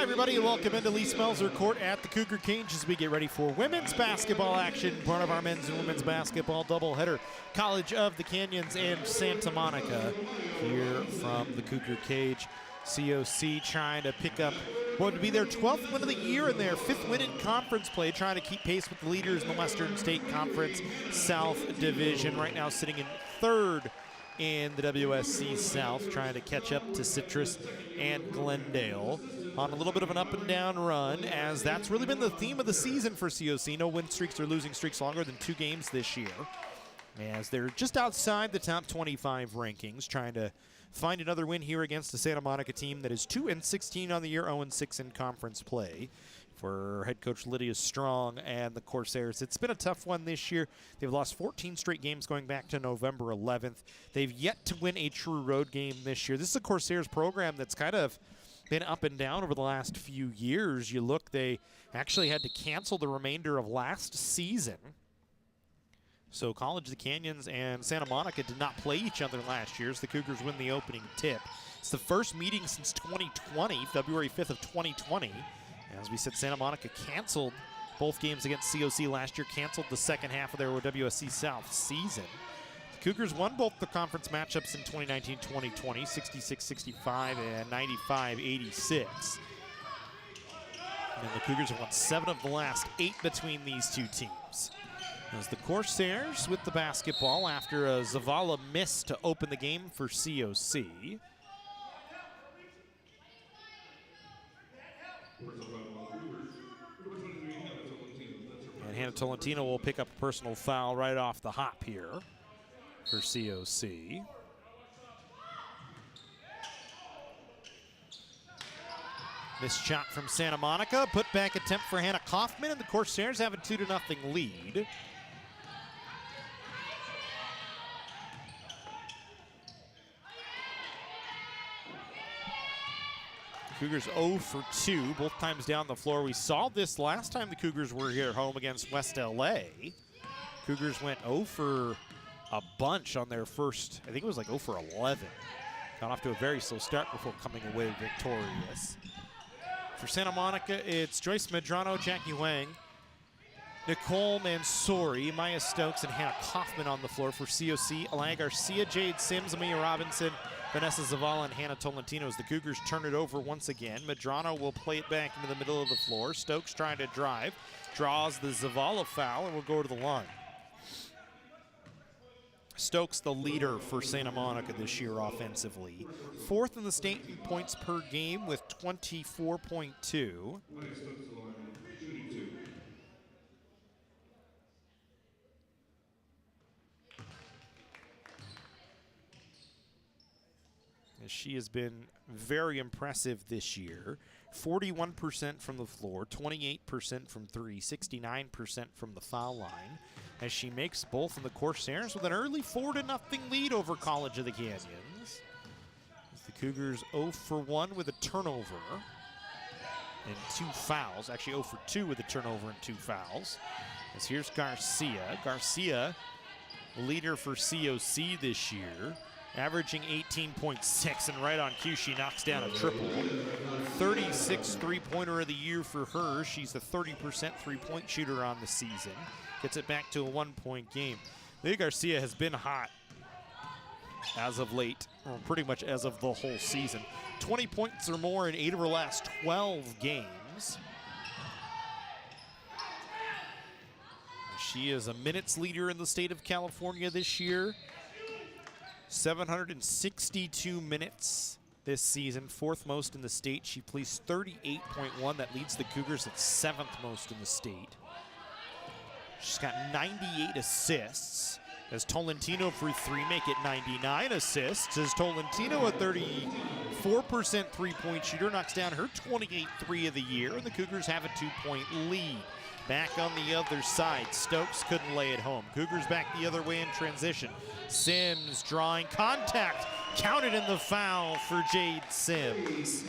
Hi, everybody, and welcome into Lee Smelser Court at the Cougar Cage as we get ready for women's basketball action, part of our men's and women's basketball doubleheader. College of the Canyons and Santa Monica here from the Cougar Cage. COC trying to pick up what would be their 12th win of the year and their 5th win in conference play, trying to keep pace with the leaders in the Western State Conference South Division. Right now sitting in 3rd in the WSC South, trying to catch up to Citrus and Glendale on a little bit of an up and down run, as that's really been the theme of the season for COC. No win streaks or losing streaks longer than 2 games this year, as they're just outside the top 25 rankings, trying to find another win here against the Santa Monica team that is 2-16 on the year, 0-6 in conference play for head coach Lydia Strong and the Corsairs. It's been a tough one this year. They've lost 14 straight games going back to November 11th. They've yet to win a true road game this year. This is a Corsairs program that's kind of been up and down over the last few years. You look, they actually had to cancel the remainder of last season. So College of the Canyons and Santa Monica did not play each other last year, so the Cougars win the opening tip. It's the first meeting since 2020, February 5th of 2020. As we said, Santa Monica canceled both games against COC last year, canceled the second half of their WSC South season. The Cougars won both the conference matchups in 2019-2020, 66-65 and 95-86. And the Cougars have won 7 of the last 8 between these two teams. As the Corsairs with the basketball after a Zavala miss to open the game for COC. And Hannah Tolentino will pick up a personal foul right off the hop here for COC. Missed shot from Santa Monica. Put back attempt for Hannah Kaufman, and the Corsairs have a 2-0 lead. Cougars 0 for 2, both times down the floor. We saw this last time the Cougars were here at home against West LA. Cougars went 0 for a bunch on their first, I think it was like 0 for 11. Got off to a very slow start before coming away victorious. For Santa Monica, it's Joyce Medrano, Jackie Wang, Nicole Mansouri, Maya Stokes, and Hannah Kaufman on the floor. For COC, Alana Garcia, Jade Sims, Amia Robinson, Vanessa Zavala, and Hannah Tolentino. As the Cougars turn it over once again, Medrano will play it back into the middle of the floor. Stokes trying to drive, draws the Zavala foul, and will go to the line. Stokes, the leader for Santa Monica this year offensively. 4th in the state in points per game with 24.2. She has been very impressive this year. 41% from the floor, 28% from 3, 69% from the foul line, as she makes both in the Corsairs with an early 4-0 lead over College of the Canyons. As the Cougars 0 for 1 with a turnover and 2 fouls. Actually 0 for 2 with a turnover and 2 fouls. As here's Garcia. Garcia, leader for COC this year, averaging 18.6, and right on cue she knocks down a triple. 36th three-pointer of the year for her. She's a 30% three-point shooter on the season. Gets it back to a 1-point game. Leah Garcia has been hot as of late, or pretty much as of the whole season. 20 points or more in 8 of her last 12 games. She is a minutes leader in the state of California this year. 762 minutes this season, 4th most in the state. She plays 38.1. That leads the Cougars at 7th most in the state. She's got 98 assists. As Tolentino for 3 make it 99 assists. As Tolentino, a 34% three-point shooter, knocks down her 28th three of the year, and the Cougars have a 2-point lead. Back on the other side, Stokes couldn't lay it home. Cougars back the other way in transition. Sims drawing contact, counted in the foul for Jade Sims.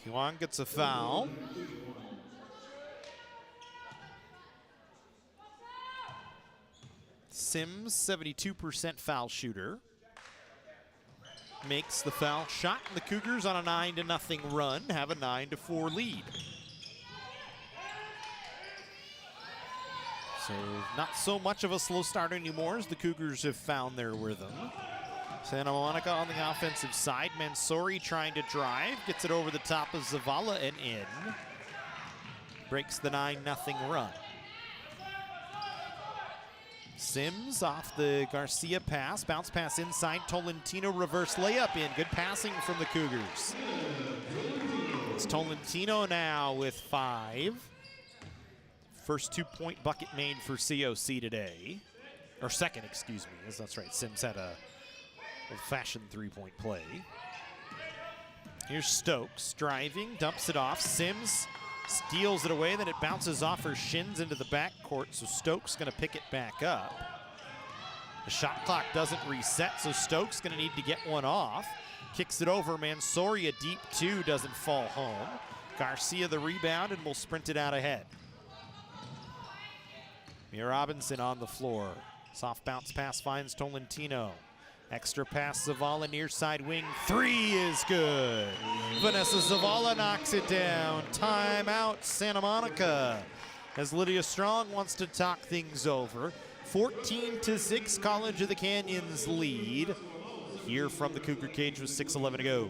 Kiwan gets a foul. Sims, 72% foul shooter, makes the foul shot, and the Cougars on a 9-0 run have a 9-4 lead. So not so much of a slow start anymore as the Cougars have found their rhythm. Santa Monica on the offensive side. Mansouri trying to drive, gets it over the top of Zavala and in. Breaks the 9-0 run. Sims off the Garcia pass, bounce pass inside, Tolentino reverse layup in. Good passing from the Cougars. It's Tolentino now with 5. First 2-point bucket made for COC today. Or second, excuse me. That's right, Sims had a old-fashioned 3-point play. Here's Stokes driving, dumps it off. Sims steals it away, then it bounces off her shins into the backcourt, so Stokes gonna pick it back up. The shot clock doesn't reset, so Stokes gonna need to get one off. Kicks it over, Mansouri, a deep 2, doesn't fall home. Garcia the rebound, and will sprint it out ahead. Mia Robinson on the floor. Soft bounce pass finds Tolentino. Extra pass, Zavala near side wing. 3 is good. Vanessa Zavala knocks it down. Timeout, Santa Monica. As Lydia Strong wants to talk things over. 14-6, College of the Canyons lead. Here from the Cougar cage with 6:11 to go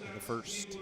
in the first.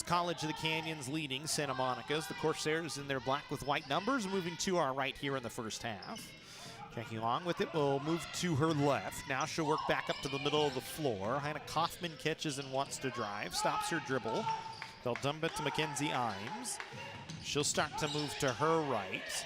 College of the Canyons leading Santa Monica's. The Corsairs in their black with white numbers moving to our right here in the first half. Checking along with it, will move to her left. Now she'll work back up to the middle of the floor. Hannah Kaufman catches and wants to drive, stops her dribble. They'll dump it to Mackenzie Imes. She'll start to move to her right.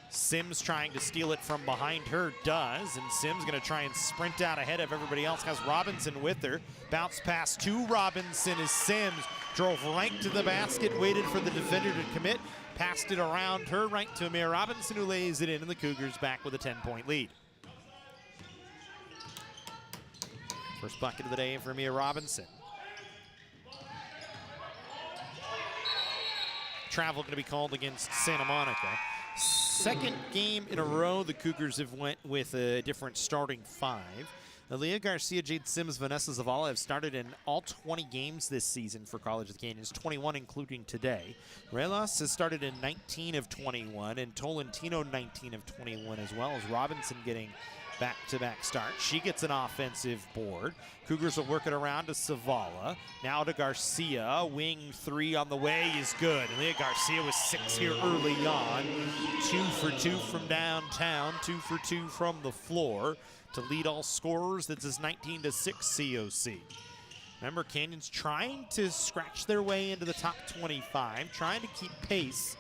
Sims trying to steal it from behind her, does, and Sims gonna try and sprint out ahead of everybody else. Has Robinson with her. Bounce pass to Robinson as Sims drove right to the basket, waited for the defender to commit, passed it around her right to Amir Robinson, who lays it in, and the Cougars back with a 10-point lead. First bucket of the day for Amir Robinson. Travel gonna be called against Santa Monica. Second game in a row, the Cougars have went with a different starting 5. Aaliyah Garcia, Jade Sims, Vanessa Zavala have started in all 20 games this season for College of the Canyons, 21 including today. Relas has started in 19 of 21, and Tolentino 19 of 21 as well, as Robinson getting back-to-back starts. She gets an offensive board. Cougars will work it around to Zavala. Now to Garcia. Wing 3 on the way is good. Leah Garcia was 6 here early on. 2 for 2 from downtown. 2 for 2 from the floor to lead all scorers. That's his 19-6 COC. Remember, Canyons trying to scratch their way into the top 25, trying to keep pace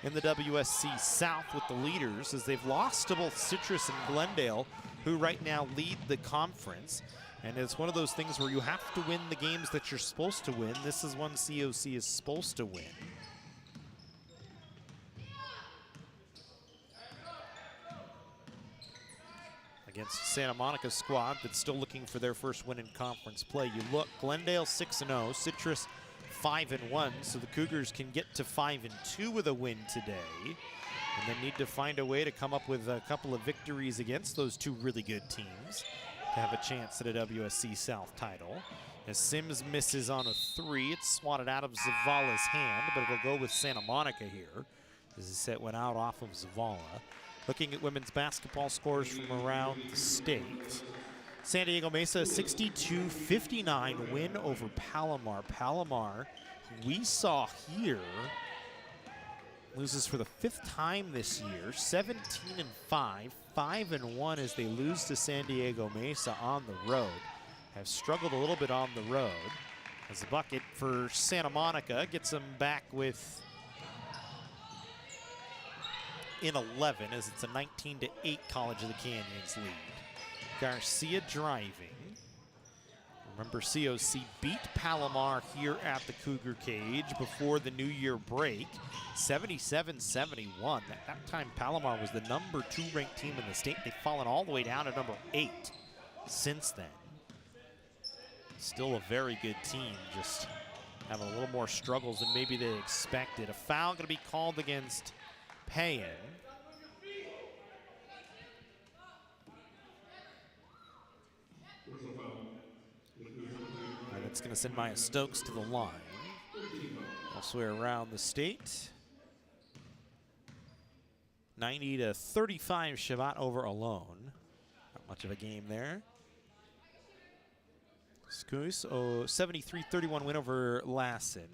in the WSC South with the leaders, as they've lost to both Citrus and Glendale, who right now lead the conference. And it's one of those things where you have to win the games that you're supposed to win. This is one COC is supposed to win. Against Santa Monica squad that's still looking for their first win in conference play. You look, Glendale 6-0, Citrus 5-1, so the Cougars can get to 5-2 with a win today, and then need to find a way to come up with a couple of victories against those two really good teams to have a chance at a WSC South title. As Sims misses on a 3, it's swatted out of Zavala's hand, but it'll go with Santa Monica here, as the set went out off of Zavala. Looking at women's basketball scores from around the state. San Diego Mesa, 62-59 win over Palomar. Palomar, who we saw here, loses for the 5th time this year, 17-5, 5-1 as they lose to San Diego Mesa on the road. Have struggled a little bit on the road. As the bucket for Santa Monica gets them back with in 11 as it's a 19-8 College of the Canyons lead. Garcia driving. Remember, COC beat Palomar here at the Cougar cage before the New Year break, 77-71. At that time, Palomar was the number 2 ranked team in the state. They've fallen all the way down to number 8 since then. Still a very good team, just having a little more struggles than maybe they expected. A foul going to be called against Payan. And it's going to send Maya Stokes to the line. Elsewhere around the state, 90-35 Shabbat over Alone. Not much of a game there. Skous, 73-31 win over Lassen.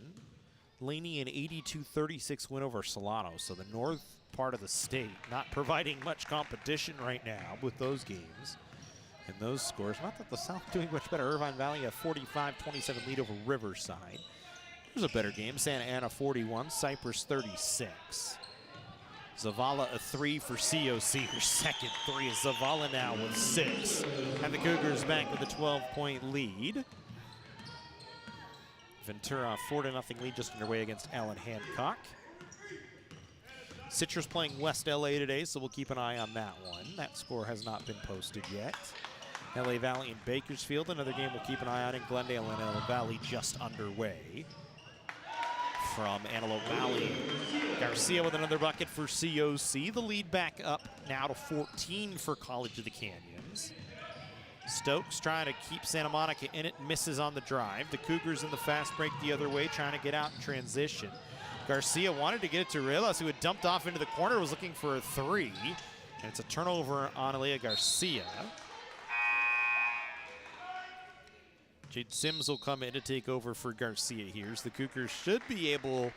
Laney an 82-36 win over Solano. So the north part of the state not providing much competition right now with those games and those scores. Not that the south doing much better. Irvine Valley a 45-27 lead over Riverside. Here's a better game. Santa Ana 41, Cypress 36. Zavala a 3 for COC. Her second 3 is Zavala now with 6. And the Cougars back with a 12-point lead. Ventura 4-0 lead just underway against Allen Hancock. Citrus playing West LA today, so we'll keep an eye on that one. That score has not been posted yet. LA Valley and Bakersfield, another game we'll keep an eye on in Glendale and LA Valley just underway. From Antelope Valley, Garcia with another bucket for COC. The lead back up now to 14 for College of the Canyons. Stokes trying to keep Santa Monica in it, misses on the drive. The Cougars in the fast break the other way, trying to get out in transition. Garcia wanted to get it to Relas, who had dumped off into the corner, was looking for a 3. And it's a turnover on Aaliyah Garcia. Jade Sims will come in to take over for Garcia here. The Cougars should be able,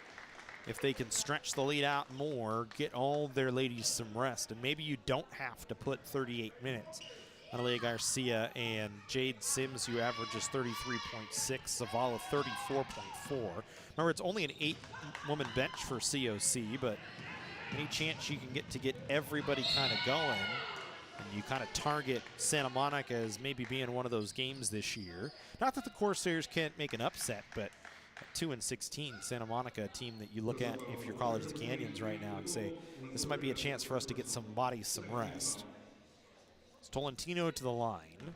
if they can stretch the lead out more, get all their ladies some rest. And maybe you don't have to put 38 minutes on Aaliyah Garcia and Jade Sims, who averages 33.6, Zavala 34.4. Remember, it's only an 8-woman bench for COC, but any chance you can get everybody kind of going, and you kind of target Santa Monica as maybe being one of those games this year. Not that the Corsairs can't make an upset, but at 2-16, Santa Monica, a team that you look at if you're College of the Canyons right now and say, this might be a chance for us to get some bodies some rest. It's Tolentino to the line.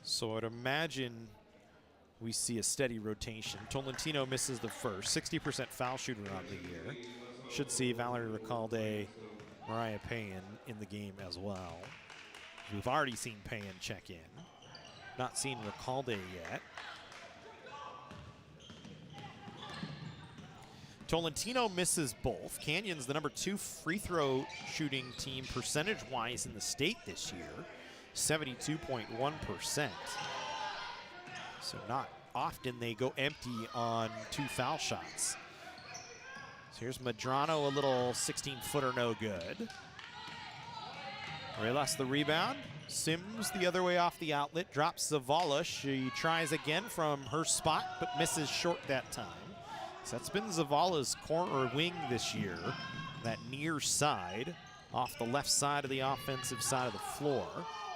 So I'd imagine we see a steady rotation. Tolentino misses the first, 60% foul shooter on the year. Should see Valerie Recalde, Mariah Payan in the game as well. We've already seen Payan check in. Not seen Recalde yet. Tolentino misses both. Canyon's the number 2 free throw shooting team percentage-wise in the state this year, 72.1%. So not often they go empty on 2 foul shots. So here's Medrano, a little 16-footer, no good. Relas the rebound. Sims the other way off the outlet, drops Zavala. She tries again from her spot, but misses short that time. So that's been Zavala's corner wing this year, that near side, off the left side of the offensive side of the floor.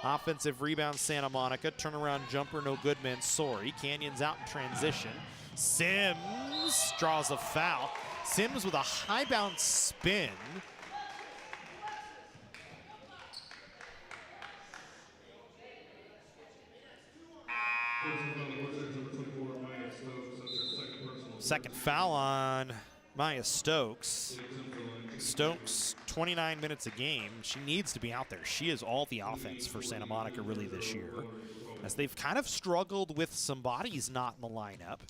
Offensive rebound, Santa Monica. Turnaround jumper, no good, Mansouri. Canyons out in transition. Sims draws a foul. Sims with a high bounce spin. Second foul on Maya Stokes. Stokes, 29 minutes a game. She needs to be out there. She is all the offense for Santa Monica really this year, as they've kind of struggled with some bodies not in the lineup.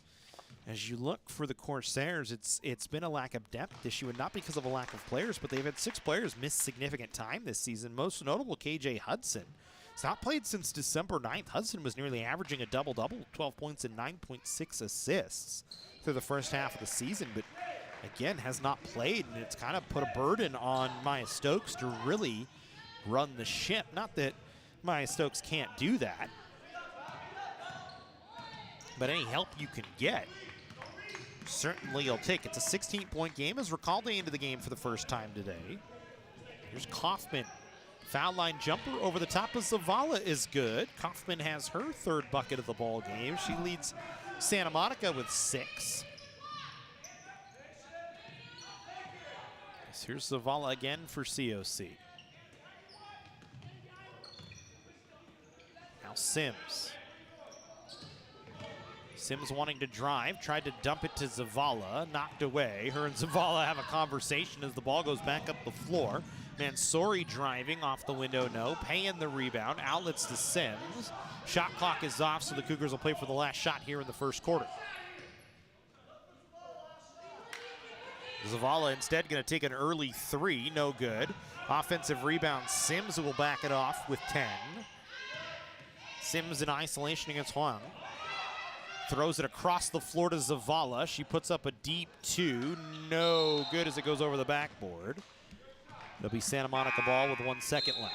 As you look for the Corsairs, it's been a lack of depth issue, and not because of a lack of players, but they've had 6 players miss significant time this season. Most notable, KJ Hudson. He's not played since December 9th. Hudson was nearly averaging a double-double, 12 points and 9.6 assists through the first half of the season, but again, has not played, and it's kind of put a burden on Maya Stokes to really run the ship. Not that Maya Stokes can't do that, but any help you can get certainly he'll take. It's a 16-point game as Recalde into the game for the first time today. Here's Kaufman. Foul line jumper over the top of Zavala is good. Kaufman has her third bucket of the ball game. She leads Santa Monica with 6. So here's Zavala again for COC. Now Sims. Sims wanting to drive, tried to dump it to Zavala, knocked away. Her and Zavala have a conversation as the ball goes back up the floor. Mansouri driving off the window, no. Paying the rebound, outlets to Sims. Shot clock is off, so the Cougars will play for the last shot here in the first quarter. Zavala instead going to take an early 3, no good. Offensive rebound, Sims will back it off with 10. Sims in isolation against Huang. Throws it across the floor to Zavala. She puts up a deep 2, no good as it goes over the backboard. It'll be Santa Monica ball with 1 second left.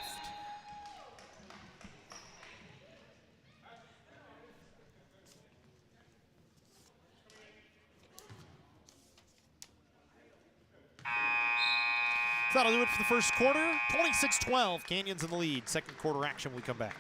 So that'll do it for the first quarter. 26-12, Canyons in the lead. Second quarter action when we come back.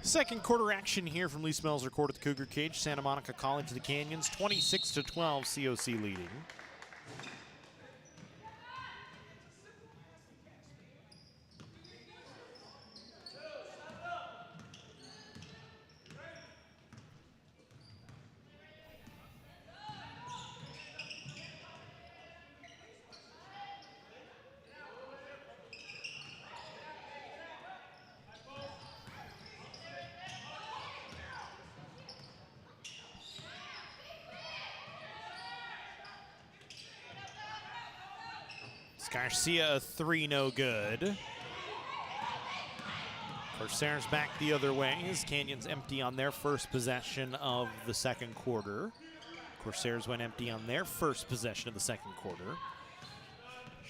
Second quarter action here from Lee Smelser Court at the Cougar Cage. Santa Monica College of the Canyons, 26-12, COC leading. Garcia, a 3, no good. Corsairs back the other way as Canyons empty on their first possession of the second quarter. Corsairs went empty on their first possession of the second quarter.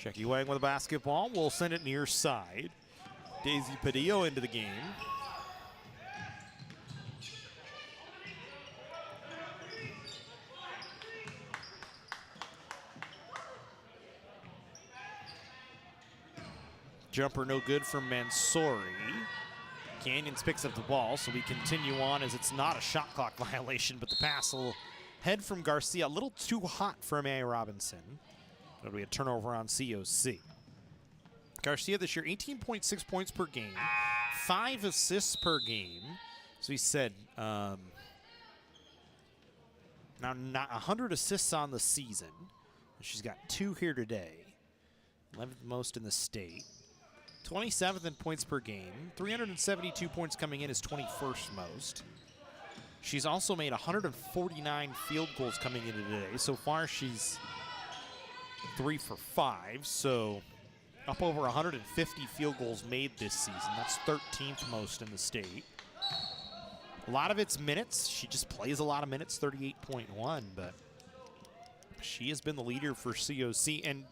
Shecky Wang with a basketball. We'll send it near side. Daisy Padillo into the game. Jumper no good from Mansouri. Canyons picks up the ball, so we continue on as it's not a shot clock violation, but the pass will head from Garcia. A little too hot for Amaya Robinson. It'll be a turnover on COC. Garcia this year, 18.6 points per game, 5 assists per game. So he said, now not 100 assists on the season. She's got 2 here today, 11th most in the state. 27th in points per game. 372 points coming in is 21st most. She's also made 149 field goals coming into today. So far, she's 3 for 5. So up over 150 field goals made this season. That's 13th most in the state. A lot of it's minutes. She just plays a lot of minutes, 38.1. But she has been the leader for COC. And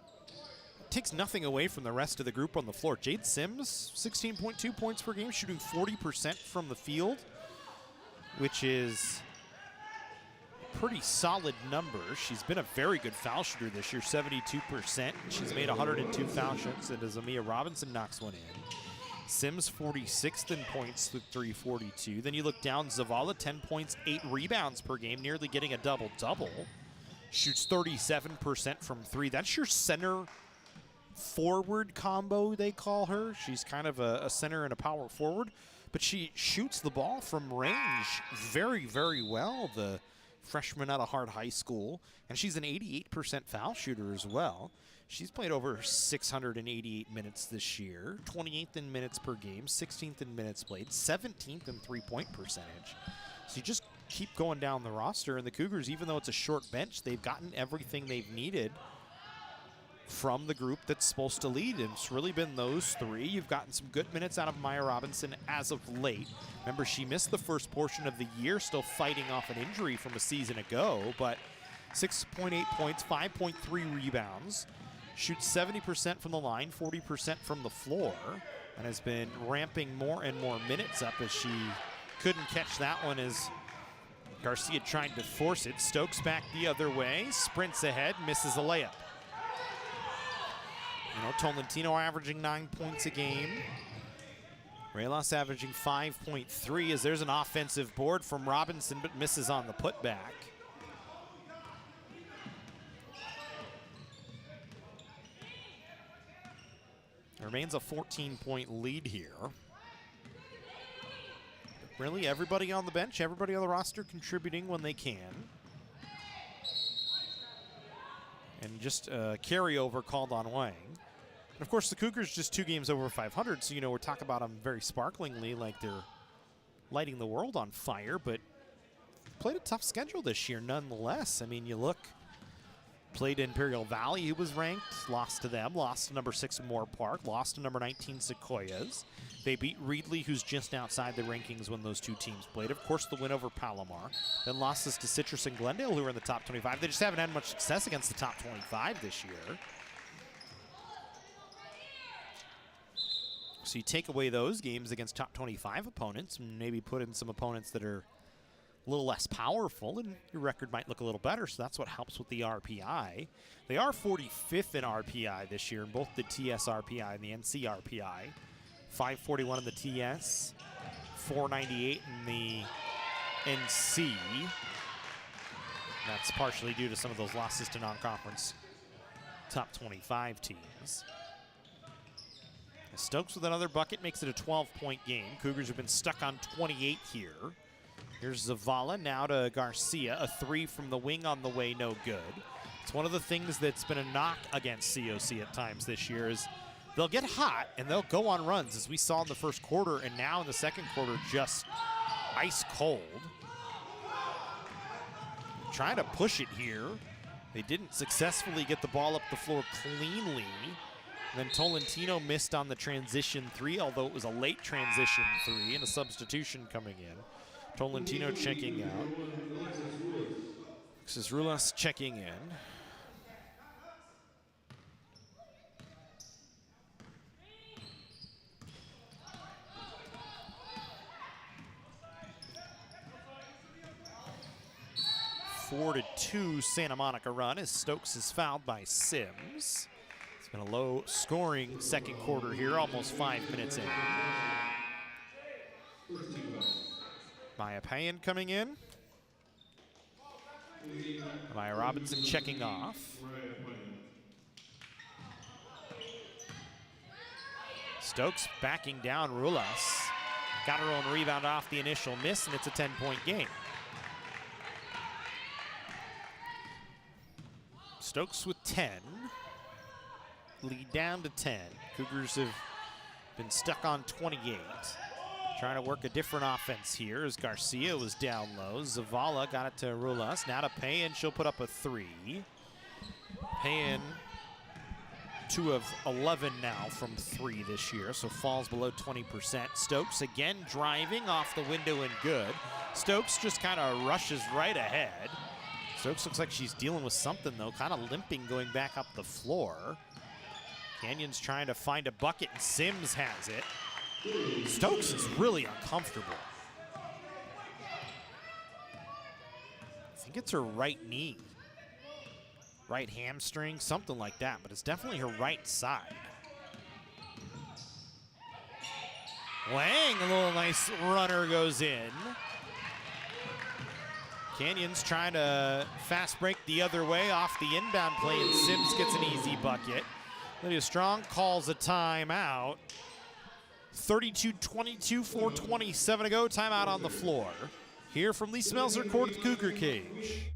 takes nothing away from the rest of the group on the floor. Jade Sims, 16.2 points per game, shooting 40% from the field, which is pretty solid numbers. She's been a very good foul shooter this year, 72%. She's made 102 foul shots, and as Amia Robinson knocks one in. Sims 46th in points with 342. Then you look down, Zavala 10 points, 8 rebounds per game, nearly getting a double-double. Shoots 37% from 3. That's your center forward combo, they call her. She's kind of a center and a power forward, but she shoots the ball from range very, very well, the freshman out of Hart High School, and she's an 88% foul shooter as well. She's played over 688 minutes this year, 28th in minutes per game, 16th in minutes played, 17th in three-point percentage. So you just keep going down the roster, and the Cougars, even though it's a short bench, they've gotten everything they've needed from the group that's supposed to lead, and it's really been those three. You've gotten some good minutes out of Maya Robinson as of late. Remember, she missed the first portion of the year, still fighting off an injury from a season ago, but 6.8 points, 5.3 rebounds, shoots 70% from the line, 40% from the floor, and has been ramping more and more minutes up as she couldn't catch that one as Garcia tried to force it. Stokes back the other way, sprints ahead, misses a layup. You know, Tolentino averaging 9 points a game. Reylas averaging 5.3 as there's an offensive board from Robinson, but misses on the putback. Remains a 14-point lead here. Really, everybody on the bench, everybody on the roster contributing when they can. And just a carryover called on Wang. And of course, the Cougars just 2 games over 500, so, you know, we're talking about them very sparklingly like they're lighting the world on fire, but played a tough schedule this year nonetheless. I mean, you look, played Imperial Valley, who was ranked, lost to them, lost to number 6 Moore Park, lost to number 19 Sequoias. They beat Reedley, who's just outside the rankings when those 2 teams played. Of course, the win over Palomar. Then losses to Citrus and Glendale, who are in the top 25. They just haven't had much success against the top 25 this year. So you take away those games against top 25 opponents and maybe put in some opponents that are a little less powerful, and your record might look a little better, so that's what helps with the RPI. They are 45th in RPI this year in both the TS RPI and the NC RPI. 541 in the TS, 498 in the NC. That's partially due to some of those losses to non-conference top 25 teams. Stokes with another bucket makes it a 12-point game. Cougars have been stuck on 28 here. Here's Zavala now to Garcia. A 3 from the wing on the way, no good. It's one of the things that's been a knock against COC at times this year is they'll get hot and they'll go on runs, as we saw in the first quarter, and now in the second quarter just ice cold. Trying to push it here. They didn't successfully get the ball up the floor cleanly. Then Tolentino missed on the transition 3, although it was a late transition 3 and a substitution coming in. Tolentino checking out. This is Rulas checking in. Four to 2 Santa Monica run as Stokes is fouled by Sims. It's been a low-scoring second quarter here, almost 5 minutes in. Maya Payan coming in. Maya Robinson checking off. Stokes backing down Rulas. Got her own rebound off the initial miss, and it's a 10-point game. Stokes with 10. Lead down to 10. Cougars have been stuck on 28. Trying to work a different offense here as Garcia was down low. Zavala got it to Rulas. Now to Payan, she'll put up a 3. Payan 2 of 11 now from 3 this year, so falls below 20%. Stokes again driving off the window and good. Stokes just kind of rushes right ahead. Stokes looks like she's dealing with something though, kind of limping going back up the floor. Canyon's trying to find a bucket, and Sims has it. Stokes is really uncomfortable. I think think it's her right knee. Right hamstring, something like that, but it's definitely her right side. Wang, a little nice runner goes in. Canyons trying to fast break the other way off the inbound play, and Sims gets an easy bucket. Lydia Strong calls a timeout. 32-22, 4:27 to go. Timeout on the floor. Here from the Smelser court at the Cougar cage.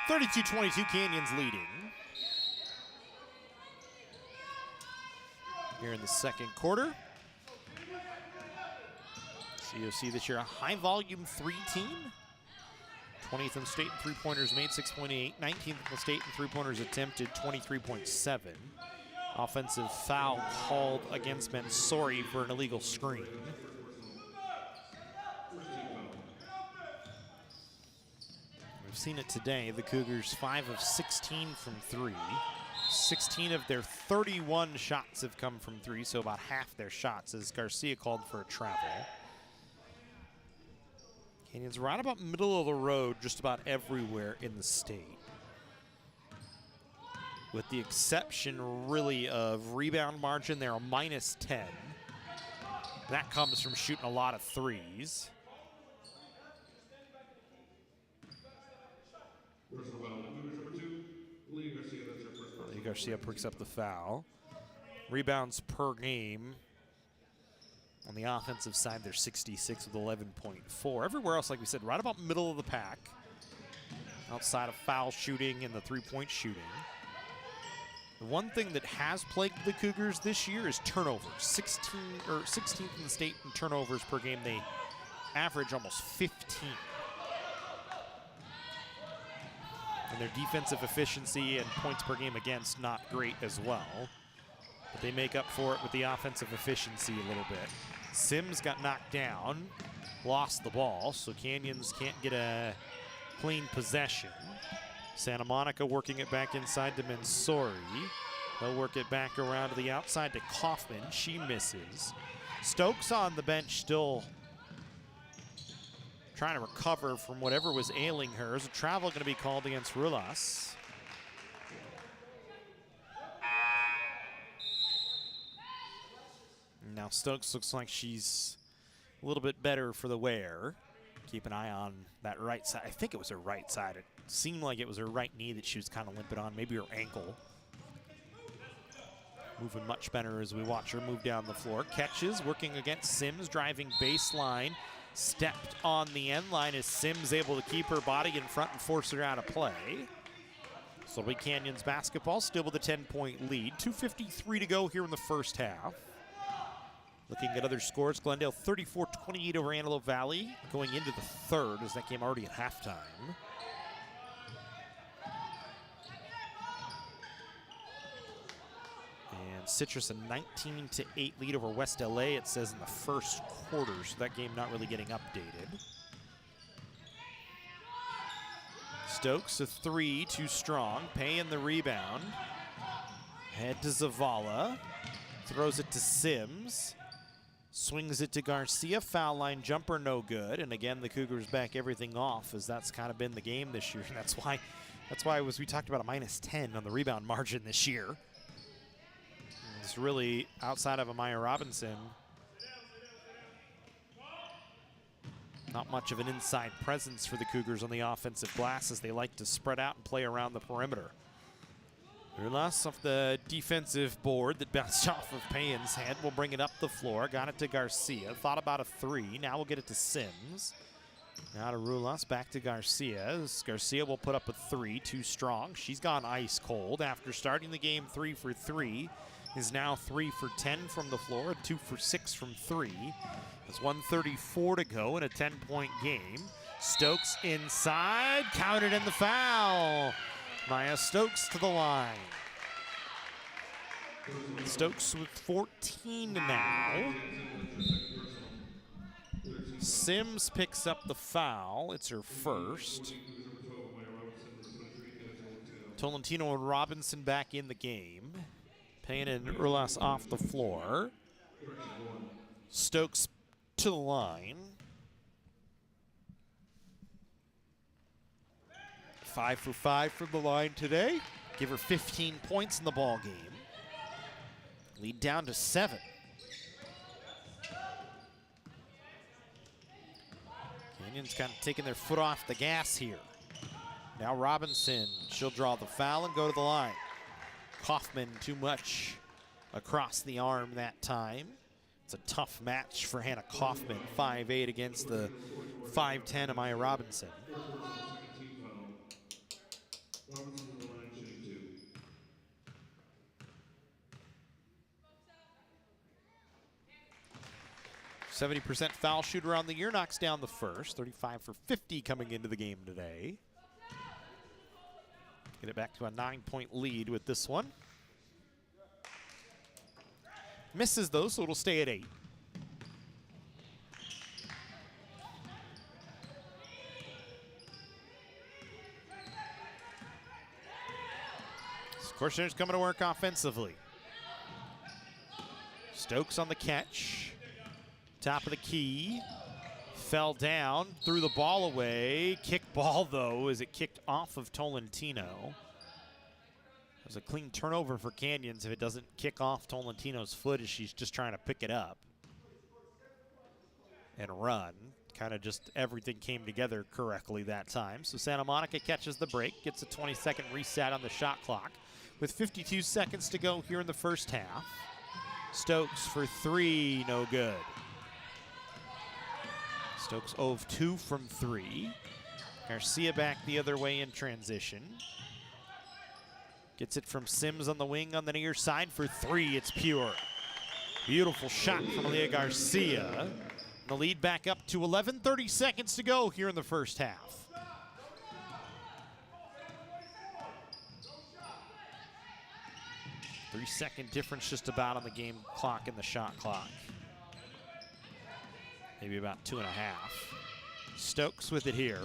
(32-22) Canyons leading. Here in the second quarter. COC this year a high volume 3 team. 20th in the state in three-pointers made, 6.8. 19th in the state in three-pointers attempted, 23.7. Offensive foul called against Mensori for an illegal screen. We've seen it today. The Cougars 5 of 16 from 3. 16 of their 31 shots have come from 3, so about half their shots, as Garcia called for a travel. Canyons right about middle of the road just about everywhere in the state, with the exception really of rebound margin. They're a -10. That comes from shooting a lot of threes. Garcia picks up the foul. Rebounds per game. On the offensive side, they're 66 with 11.4. Everywhere else, like we said, right about middle of the pack. Outside of foul shooting and the three-point shooting. The one thing that has plagued the Cougars this year is turnovers. 16th in the state in turnovers per game. They average almost 15. And their defensive efficiency and points per game against not great as well. But they make up for it with the offensive efficiency a little bit. Sims got knocked down, lost the ball, so Canyons can't get a clean possession. Santa Monica working it back inside to Mensori. They'll work it back around to the outside to Kaufman. She misses. Stokes on the bench still trying to recover from whatever was ailing her. Is a travel going to be called against Rulas? Now Stokes looks like she's a little bit better for the wear. Keep an eye on that right side. I think it was her right side. It seemed like it was her right knee that she was kind of limping on, maybe her ankle. Moving much better as we watch her move down the floor. Catches, working against Sims, driving baseline. Stepped on the end line as Sims able to keep her body in front and force her out of play. So it'll be Canyons basketball, still with a 10-point lead. 2:53 to go here in the first half. Looking at other scores, Glendale 34-28 over Antelope Valley, going into the third, as that game already at halftime. And Citrus a 19-8 lead over West LA, it says in the first quarter, so that game not really getting updated. Stokes a 3, too strong. Payne the rebound. Head to Zavala. Throws it to Sims. Swings it to Garcia. Foul line jumper, no good. And again, the Cougars back everything off, as that's kind of been the game this year. And that's why we talked about a -10 on the rebound margin this year. It's really outside of Amaya Robinson. Not much of an inside presence for the Cougars on the offensive glass as they like to spread out and play around the perimeter. Rulas off the defensive board that bounced off of Payne's head. Will bring it up the floor. Got it to Garcia. Thought about a three. Now we'll get it to Sims. Now to Rulas. Back to Garcia. Garcia will put up a three. Too strong. She's gone ice cold. After starting the game 3 for 3, is now 3 for 10 from the floor. 2 for 6 from 3. There's 1:34 to go in a 10-point game. Stokes inside. Counted in the foul. Maya Stokes to the line. Stokes with 14 now. Sims picks up the foul. It's her first. Tolentino and Robinson back in the game. Payne and Urlas off the floor. Stokes to the line. 5 for 5 from the line today. Give her 15 points in the ball game. Lead down to 7. Canyons kind of taking their foot off the gas here. Now Robinson, she'll draw the foul and go to the line. Kaufman too much across the arm that time. It's a tough match for Hannah Kaufman, 5'8" against the 5'10" Amaya Robinson. 70% foul shooter on the year, knocks down the first. 35 for 50 coming into the game today. Get it back to a 9-point lead with this one. Misses though, so it'll stay at 8. Corsairs coming to work offensively. Stokes on the catch. Top of the key. Fell down, threw the ball away. Kick ball though, as it kicked off of Tolentino. There's a clean turnover for Canyons if it doesn't kick off Tolentino's foot as she's just trying to pick it up and run. Kind of just everything came together correctly that time. So Santa Monica catches the break, gets a 20-second reset on the shot clock with 52 seconds to go here in the first half. Stokes for 3, no good. Stokes 0 of 2 from 3. Garcia back the other way in transition. Gets it from Sims on the wing on the near side for 3. It's pure. Beautiful shot from Leah Garcia. The lead back up to 11, 30 seconds to go here in the first half. Three-second difference just about on the game clock and the shot clock. Maybe about 2.5. Stokes with it here.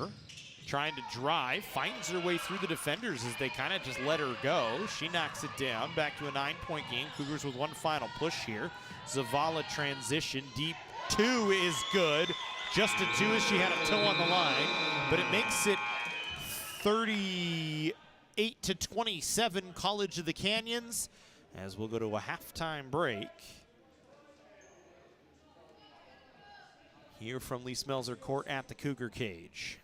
Trying to drive, finds her way through the defenders as they kind of just let her go. She knocks it down, back to a 9-point game. Cougars with one final push here. Zavala transition, deep 2 is good. Just a 2 as she had a toe on the line, but it makes it 38-27 College of the Canyons as we'll go to a halftime break. Here from Lee Smelser Court at the Cougar cage.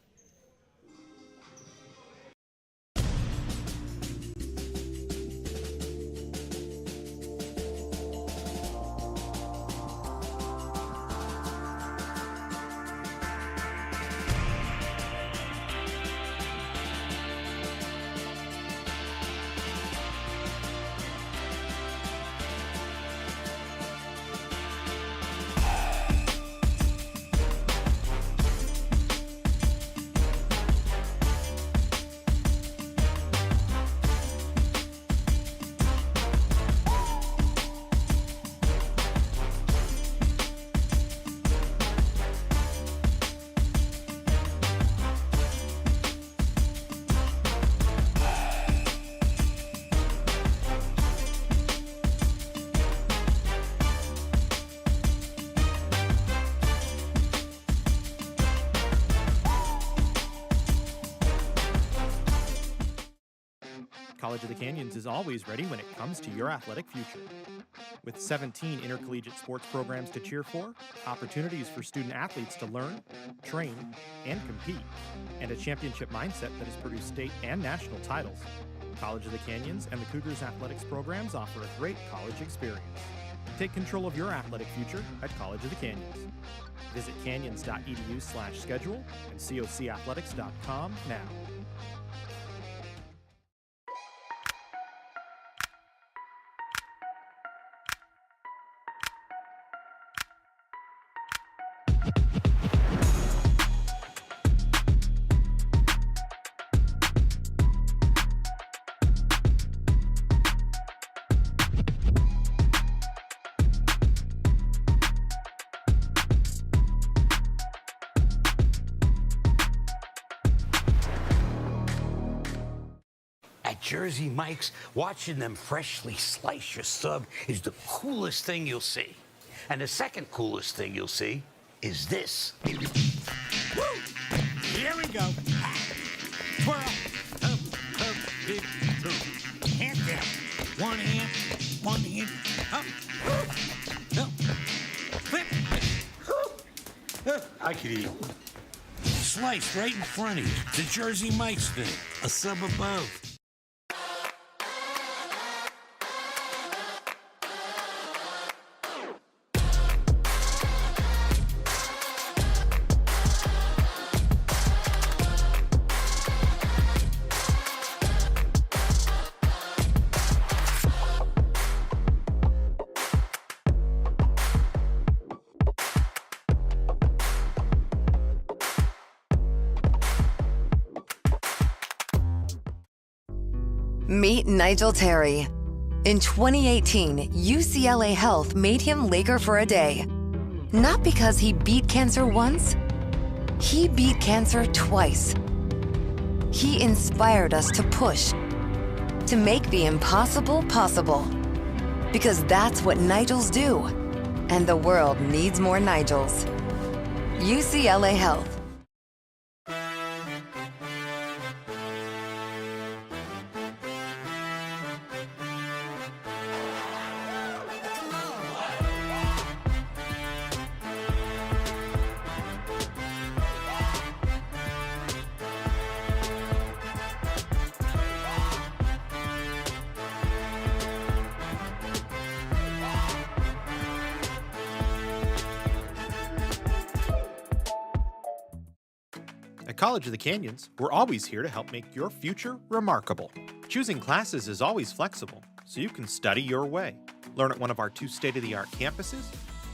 College of the Canyons is always ready when it comes to your athletic future. With 17 intercollegiate sports programs to cheer for, opportunities for student athletes to learn, train, and compete, and a championship mindset that has produced state and national titles, College of the Canyons and the Cougars athletics programs offer a great college experience. Take control of your athletic future at College of the Canyons. Visit canyons.edu/schedule and cocathletics.com now. At Jersey Mike's, watching them freshly slice your sub is the coolest thing you'll see. And the second coolest thing you'll see is this. Woo! Here we go. Twirl. Up, dip, boom. Hand down. One hand. Up. Up. Flip. I could eat. Sliced right in front of you. The Jersey Mike's thing. A sub above. Meet Nigel Terry. In 2018, UCLA Health made him Laker for a day. Not because he beat cancer once, he beat cancer twice. He inspired us to push, to make the impossible possible. Because that's what Nigels do, and the world needs more Nigels. UCLA Health. At College of the Canyons, we're always here to help make your future remarkable. Choosing classes is always flexible, so you can study your way. Learn at one of our 2 state-of-the-art campuses,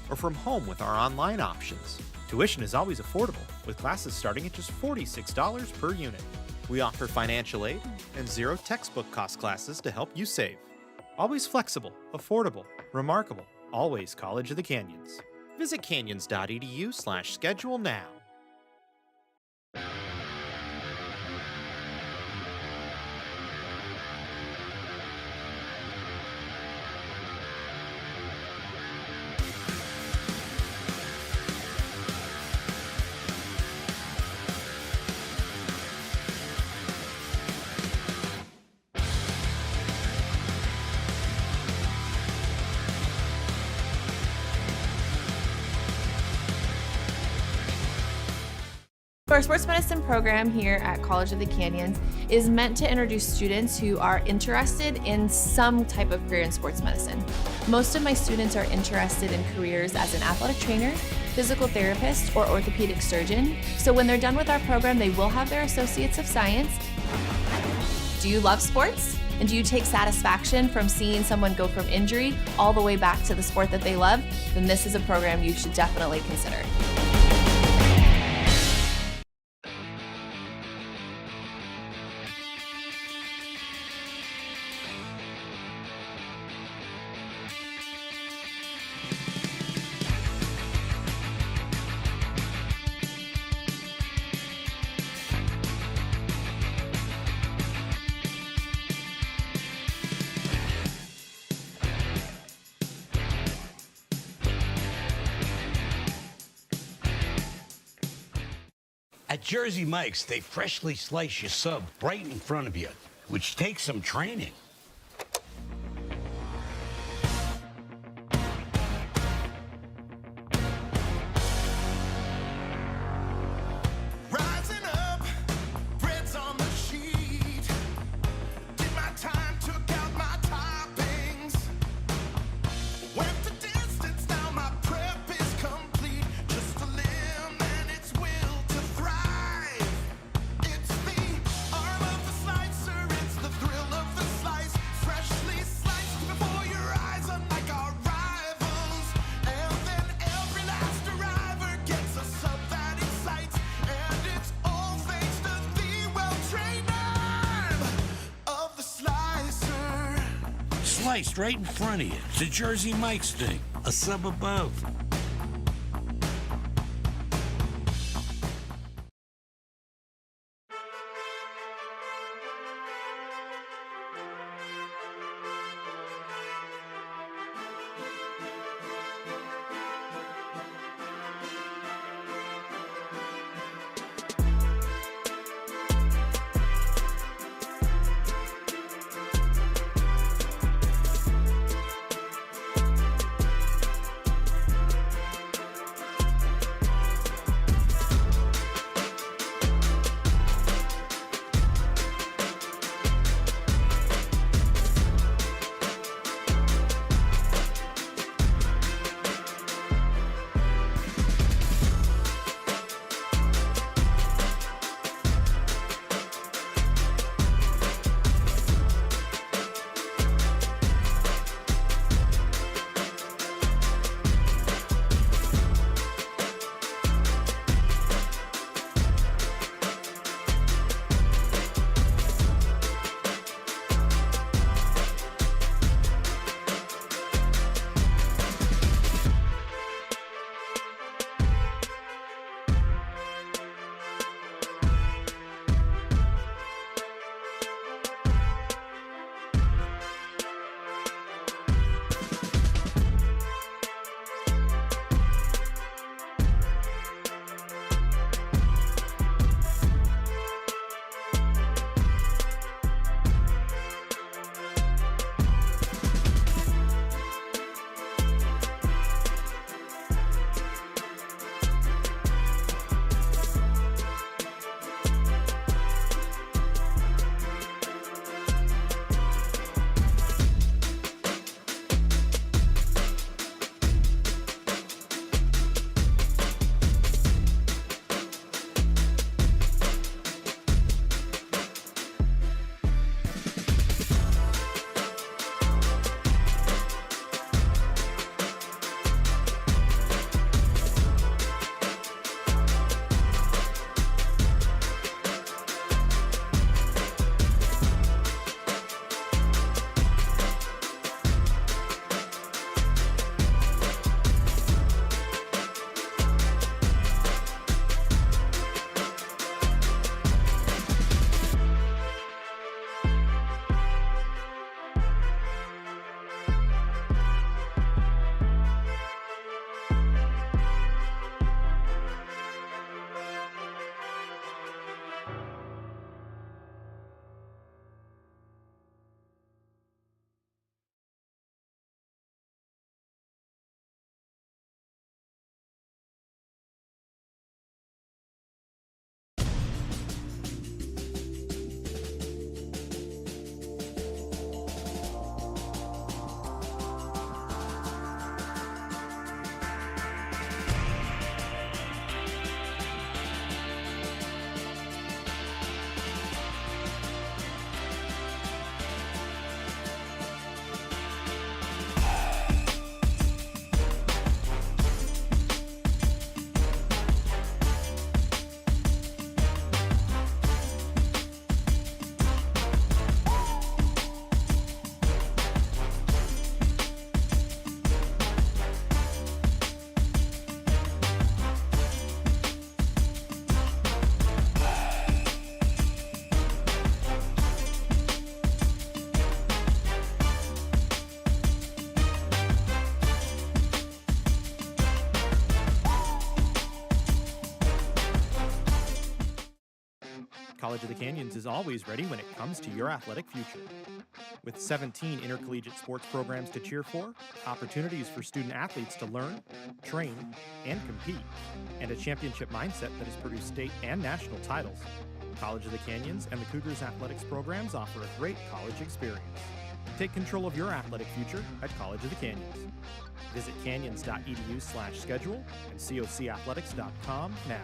or from home with our online options. Tuition is always affordable, with classes starting at just $46 per unit. We offer financial aid and 0 textbook cost classes to help you save. Always flexible, affordable, remarkable. Always College of the Canyons. Visit canyons.edu/schedule now. Our sports medicine program here at College of the Canyons is meant to introduce students who are interested in some type of career in sports medicine. Most of my students are interested in careers as an athletic trainer, physical therapist, or orthopedic surgeon. So when they're done with our program, they will have their Associates of Science. Do you love sports? And do you take satisfaction from seeing someone go from injury all the way back to the sport that they love? Then this is a program you should definitely consider. At Jersey Mike's, they freshly slice your sub right in front of you. which takes some training. Rising up, bread's on the sheet. Did my time, took out my toppings. Went the distance, now my prep is complete. Just a limb and its will to thrive. It's the arm of the slicer, it's the thrill of the slice. Freshly sliced before your eyes, unlike our rivals. And then every last arriver gets a sub that excites. And it's all thanks to the well-trained arm of the slicer. Sliced right in front of you. The Jersey Mike's thing. A sub above. College of the Canyons is always ready when it comes to your athletic future. With 17 intercollegiate sports programs to cheer for, opportunities for student athletes to learn, train, and compete, and a championship mindset that has produced state and national titles, College of the Canyons and the Cougars athletics programs offer a great college experience. Take control of your athletic future at College of the Canyons. Visit canyons.edu/schedule and cocathletics.com now.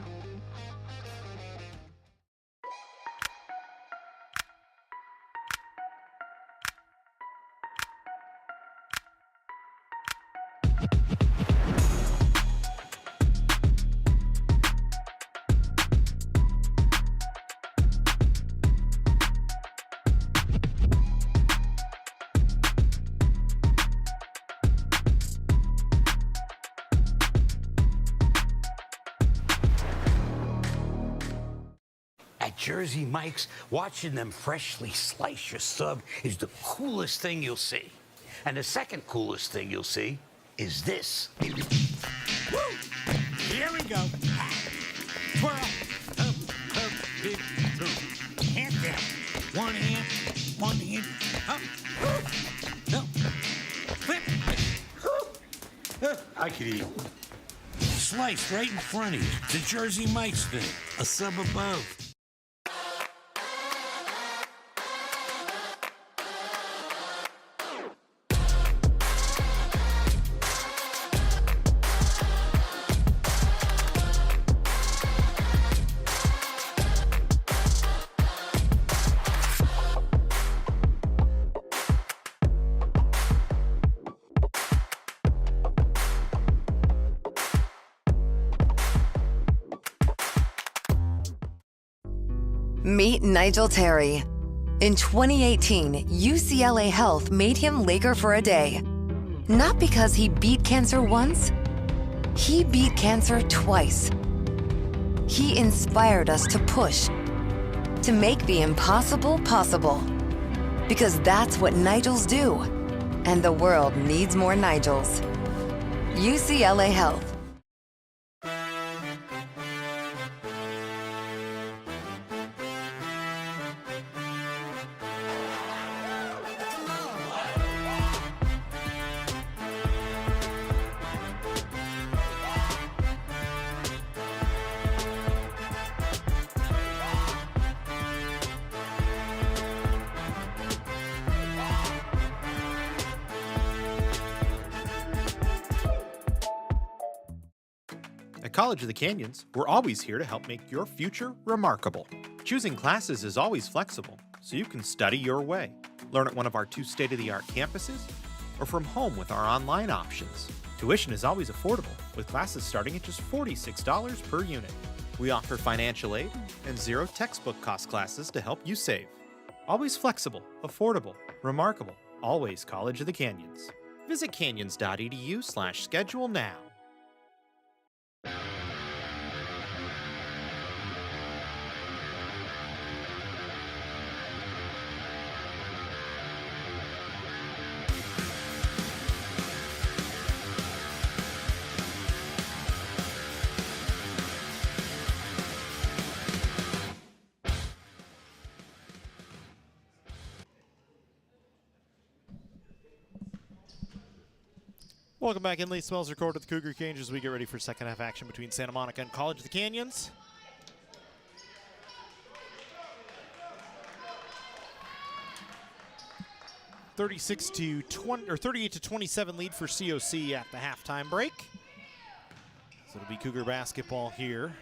At Jersey Mike's, watching them freshly slice your sub is the coolest thing you'll see. And the second coolest thing you'll see is this. Woo! Here we go. Twirl. Up, big two. Hand down. One hand. Up. No. Flip. I could eat. Sliced right in front of you. The Jersey Mike's thing. A sub above. Meet Nigel Terry. In 2018, UCLA Health made him Laker for a day. Not because he beat cancer once, he beat cancer twice. He inspired us to push, to make the impossible possible. Because that's what Nigels do. And the world needs more Nigels. UCLA Health. At College of the Canyons, we're always here to help make your future remarkable. Choosing classes is always flexible, so you can study your way. Learn at one of our 2 state-of-the-art campuses, or from home with our online options. Tuition is always affordable, with classes starting at just $46 per unit. We offer financial aid and 0 textbook cost classes to help you save. Always flexible, affordable, remarkable. Always College of the Canyons. Visit canyons.edu/schedule now. Welcome back in, Lee Smelser Court at the Cougar Cage as we get ready for second half action between Santa Monica and College of the Canyons. (38 to 27 lead for COC at the halftime break. So it'll be Cougar basketball here.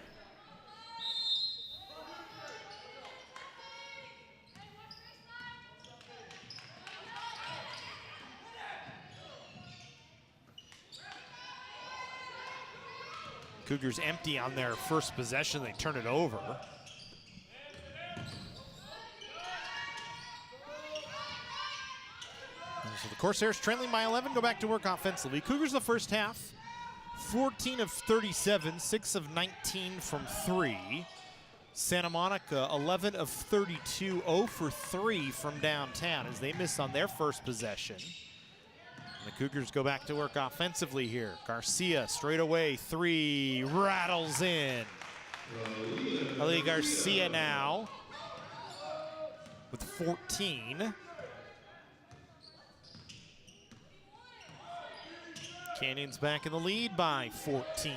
Cougars empty on their first possession. They turn it over. So the Corsairs trailing by 11, go back to work offensively. Cougars the first half, 14 of 37, 6 of 19 from 3. Santa Monica, 11 of 32, 0 for 3 from downtown as they miss on their first possession. And the Cougars go back to work offensively here. Garcia straight away, 3, rattles in. Ali Garcia now with 14. Canyons back in the lead by 14.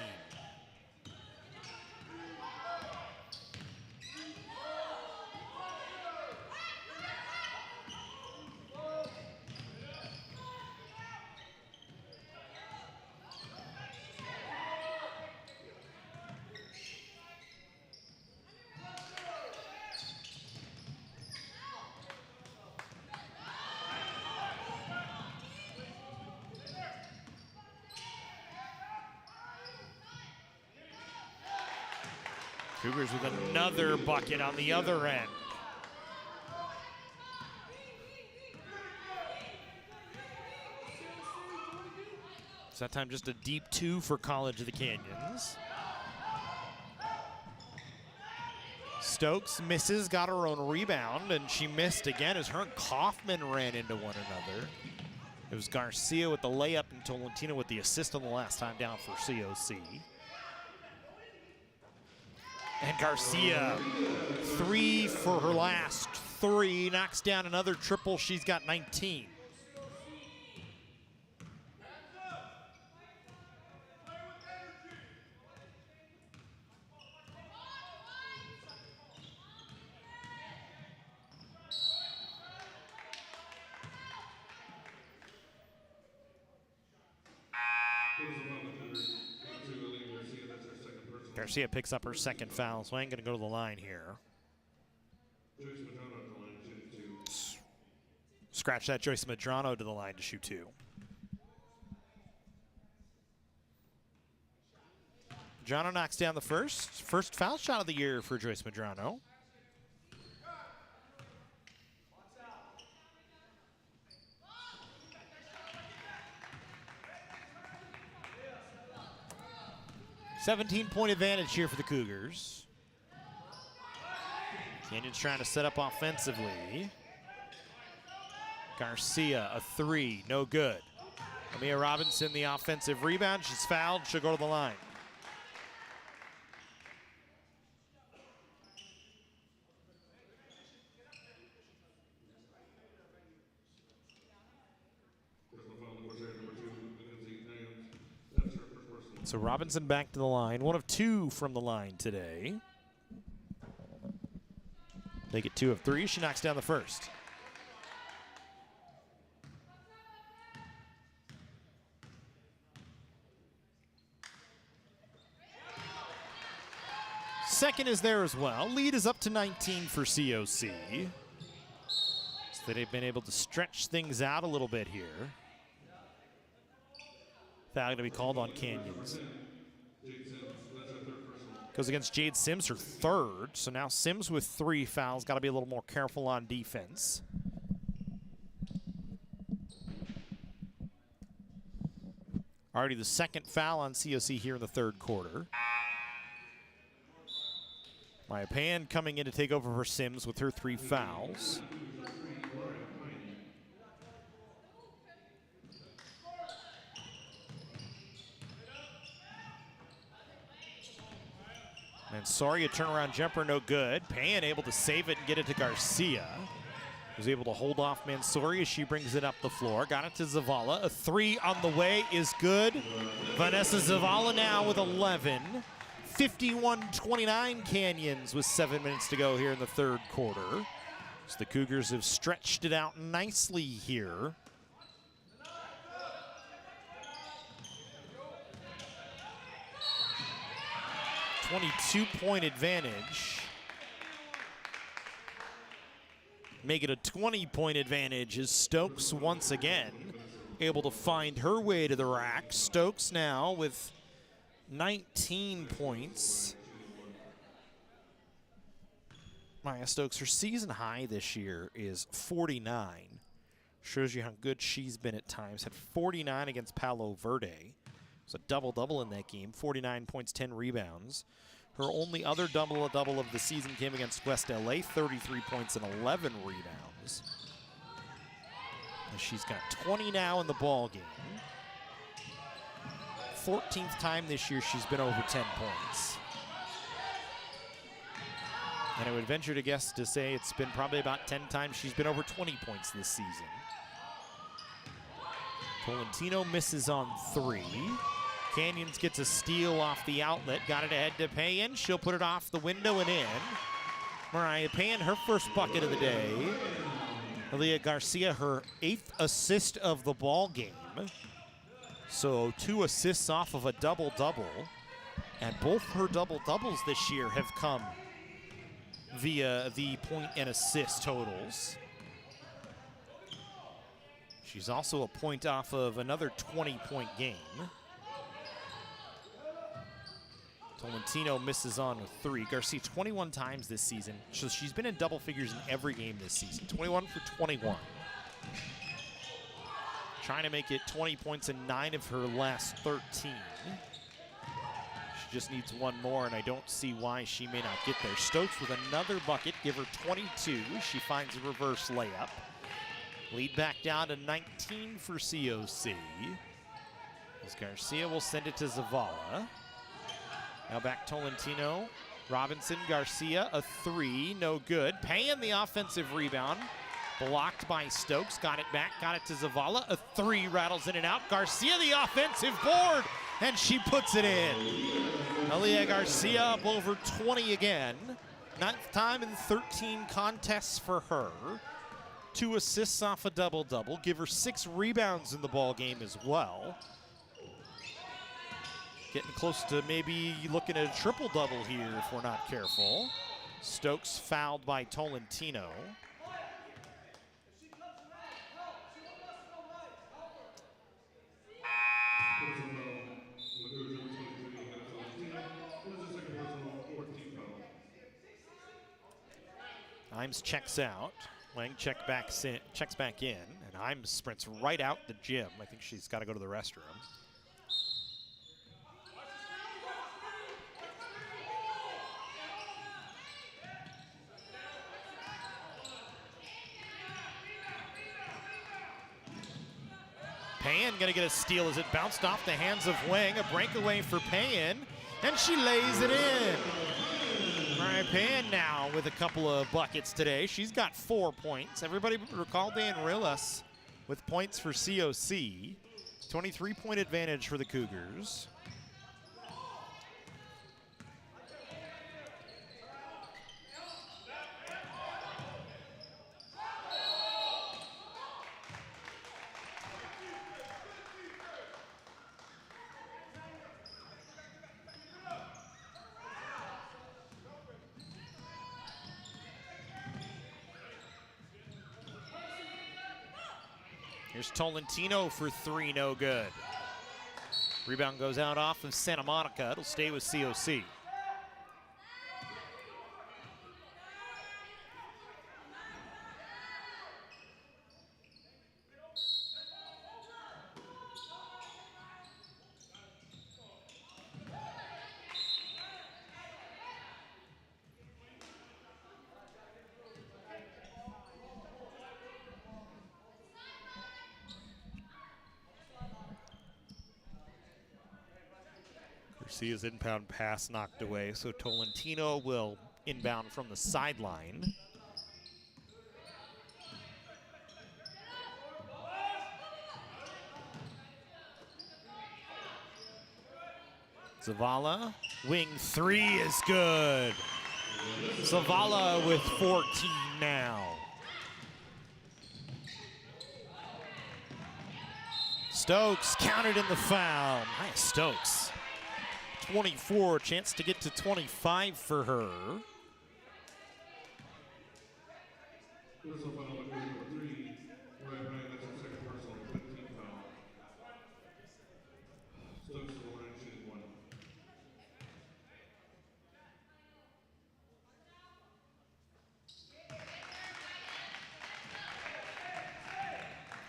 Cougars with another bucket on the other end. So that time just a deep 2 for College of the Canyons. Stokes misses, got her own rebound, and she missed again as her and Kaufman ran into one another. It was Garcia with the layup and Tolentino with the assist on the last time down for COC. And Garcia, 3 for her last 3, knocks down another triple. She's got 19. Garcia picks up her second foul, so I ain't going to go to the line here. Scratch that, Joyce Medrano to the line to shoot 2. Medrano knocks down the first foul shot of the year for Joyce Medrano. $17-point advantage here for the Cougars. Canyons trying to set up offensively. Garcia, a 3, no good. Amia Robinson, the offensive rebound. She's fouled, she'll go to the line. So Robinson back to the line. 1 of 2 from the line today. Make it 2 of 3. She knocks down the first. Second is there as well. Lead is up to 19 for COC. So they've been able to stretch things out a little bit here. Foul going to be called on Canyons. Goes against Jade Sims, her third. So now Sims with 3 fouls. Got to be a little more careful on defense. Already the second foul on COC here in the third quarter. Maya Pan coming in to take over for Sims with her 3 fouls. Mansouri, a turnaround jumper, no good. Pan able to save it and get it to Garcia. Was able to hold off Mansouri as she brings it up the floor. Got it to Zavala. A 3 on the way is good. Vanessa Zavala now with 11. 51-29 Canyons with 7 minutes to go here in the third quarter. So the Cougars have stretched it out nicely here. $22-point advantage. Make it a 20-point advantage as Stokes once again able to find her way to the rack. Stokes now with 19 points. Maya Stokes, her season high this year is 49. Shows you how good she's been at times. Had 49 against Palo Verde. It was a double-double in that game. 49 points, 10 rebounds. Her only other double-double of the season came against West LA. 33 points and 11 rebounds. And she's got 20 now in the ball game. 14th time this year she's been over 10 points. And I would venture to guess to say it's been probably about 10 times she's been over 20 points this season. Tolentino misses on 3. Canyons gets a steal off the outlet. Got it ahead to Payan. She'll put it off the window and in. Mariah Payan, her first bucket of the day. Aaliyah Garcia, her 8th assist of the ball game. So 2 assists off of a double-double. And both her double-doubles this year have come via the point and assist totals. She's also a point off of another 20-point game. Tolentino misses on with 3. Garcia 21 times this season. So she's been in double figures in every game this season. 21 for 21. Trying to make it 20 points in 9 of her last 13. She just needs 1 more, and I don't see why she may not get there. Stokes with another bucket, give her 22. She finds a reverse layup. Lead back down to 19 for COC. As Garcia will send it to Zavala. Now back Tolentino. Robinson, Garcia, a 3, no good. Payan the offensive rebound. Blocked by Stokes, got it back, got it to Zavala. A 3 rattles in and out. Garcia the offensive board, and she puts it in. Aaliyah Garcia up over 20 again. 9th time in 13 contests for her. 2 assists off a double-double. Give her 6 rebounds in the ball game as well. Getting close to maybe looking at a triple-double here if we're not careful. Stokes fouled by Tolentino. Imes checks out. Lang checks back in, and Imes sprints right out the gym. I think she's got to go to the restroom. Payan gonna get a steal as it bounced off the hands of Wang. A breakaway for Payan, and she lays it in. All right, Payan now with a couple of buckets today. She's got 4 points. Everybody recall Dan Rillas with points for COC. 23-point advantage for the Cougars. Here's Tolentino for 3, no good. Rebound goes out off of Santa Monica. It'll stay with COC. Garcia's inbound pass knocked away, so Tolentino will inbound from the sideline. Zavala, wing 3 is good. Zavala with 14 now. Stokes counted in the foul. Nice Stokes. 24, chance to get to 25 for her.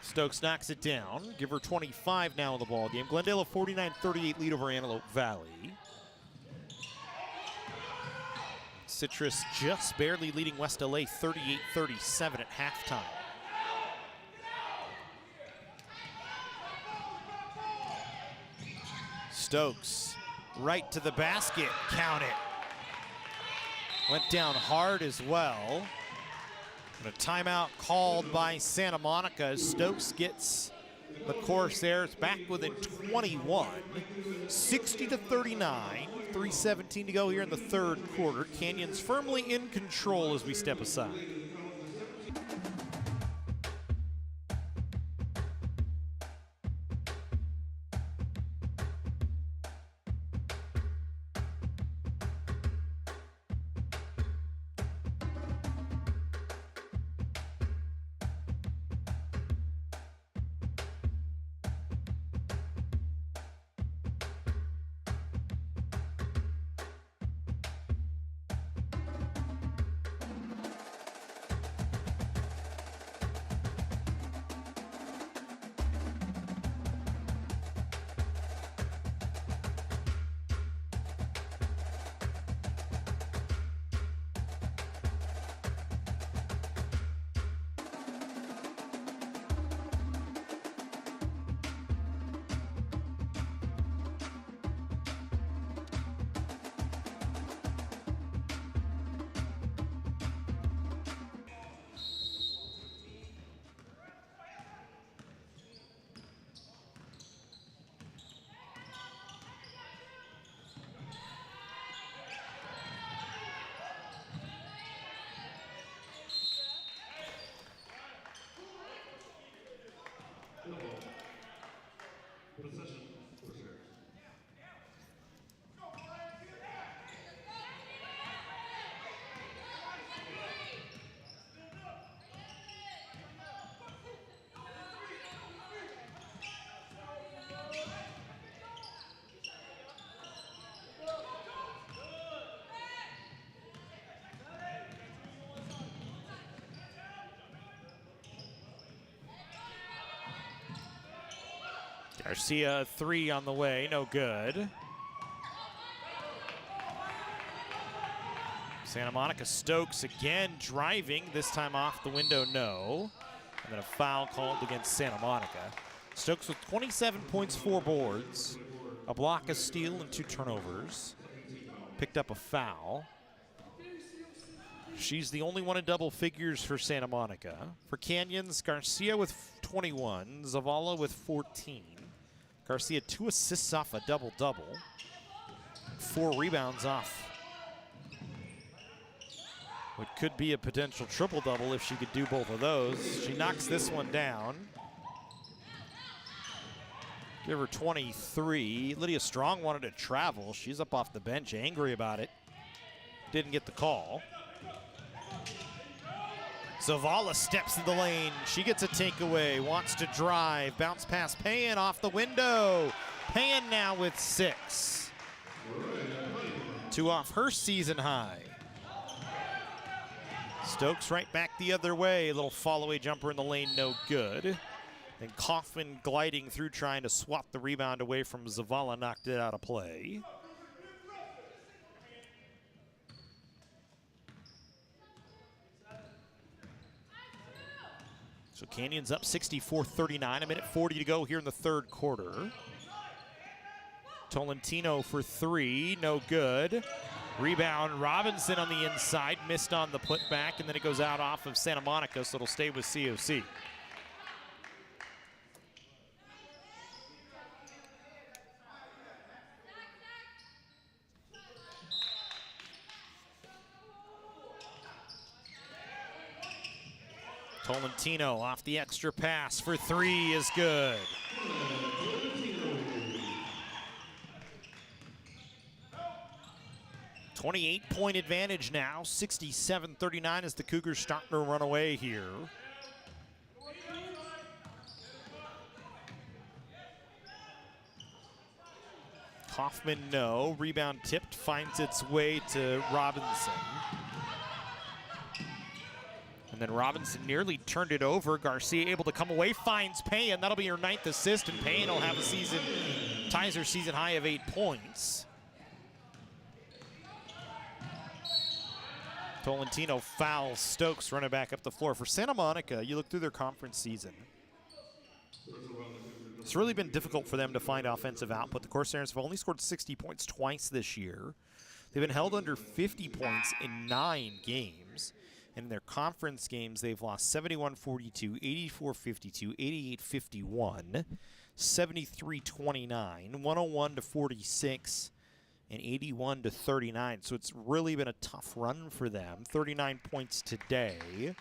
Stokes knocks it down. Give her 25 now in the ball game. Glendale a 49-38 lead over Antelope Valley. Citrus just barely leading West LA 38-37 at halftime. Stokes right to the basket. Count it. went down hard as well. And a timeout called by Santa Monica as Stokes gets the Corsairs back within 21, 60-39, 3:17 to go here in the third quarter. Canyons firmly in control as we step aside. Garcia, 3 on the way, no good. Santa Monica Stokes again driving, this time off the window, no. And then a foul called against Santa Monica. Stokes with 27 points, 4 boards, a block, a steal, and 2 turnovers. Picked up a foul. She's the only one in double figures for Santa Monica. For Canyons, Garcia with 21, Zavala with 14. Garcia 2 assists off a double-double. 4 rebounds off what could be a potential triple-double if she could do both of those. She knocks this one down. Give her 23. Lydia Strong wanted to travel. She's up off the bench, angry about it. Didn't get the call. Zavala steps in the lane. She gets a takeaway, wants to drive. Bounce pass, Payan off the window. Payan now with 6. 2 off her season high. Stokes right back the other way. A little fall-away jumper in the lane, no good. And Kaufman gliding through trying to swat the rebound away from Zavala, knocked it out of play. So Canyons up 64-39, a minute 40 to go here in the third quarter. Tolentino for 3, no good. Rebound, Robinson on the inside, missed on the putback, and then it goes out off of Santa Monica, so it'll stay with COC. Tolentino off the extra pass for 3 is good. .28 advantage now, 67-39 as the Cougars starting to run away here. Kaufman, no. Rebound tipped, finds its way to Robinson. And then Robinson nearly turned it over. Garcia able to come away, finds Payan. That'll be her 9th assist, and Payan will have a season, ties her season high of 8 points. Tolentino fouls Stokes, running back up the floor. For Santa Monica, you look through their conference season. It's really been difficult for them to find offensive output. The Corsairs have only scored 60 points twice this year. They've been held under 50 points in 9 games. And in their conference games, they've lost 71-42, 84-52, 88-51, 73-29, 101-46, and 81-39. So it's really been a tough run for them. 39 points today.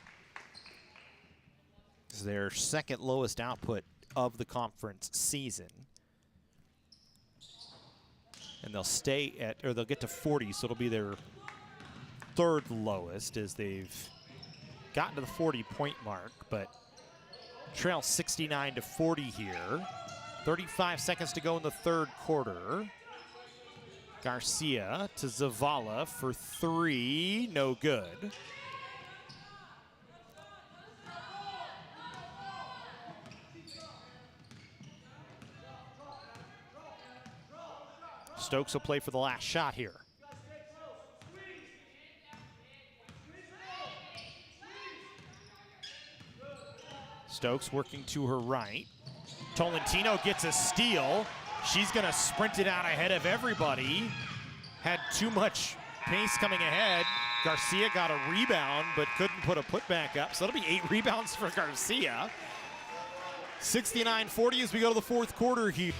It's their second lowest output of the conference season. And they'll stay at, or they'll get to 40, so it'll be their third lowest as they've gotten to the 40-point mark, but trail 69-40 here. 35 seconds to go in the third quarter. Garcia to Zavala for 3, no good. Stokes will play for the last shot here. Stokes working to her right. Tolentino gets a steal. She's going to sprint it out ahead of everybody. Had too much pace coming ahead. Garcia got a rebound, but couldn't put a putback up. So that'll be 8 rebounds for Garcia. 69-40 as we go to the fourth quarter here.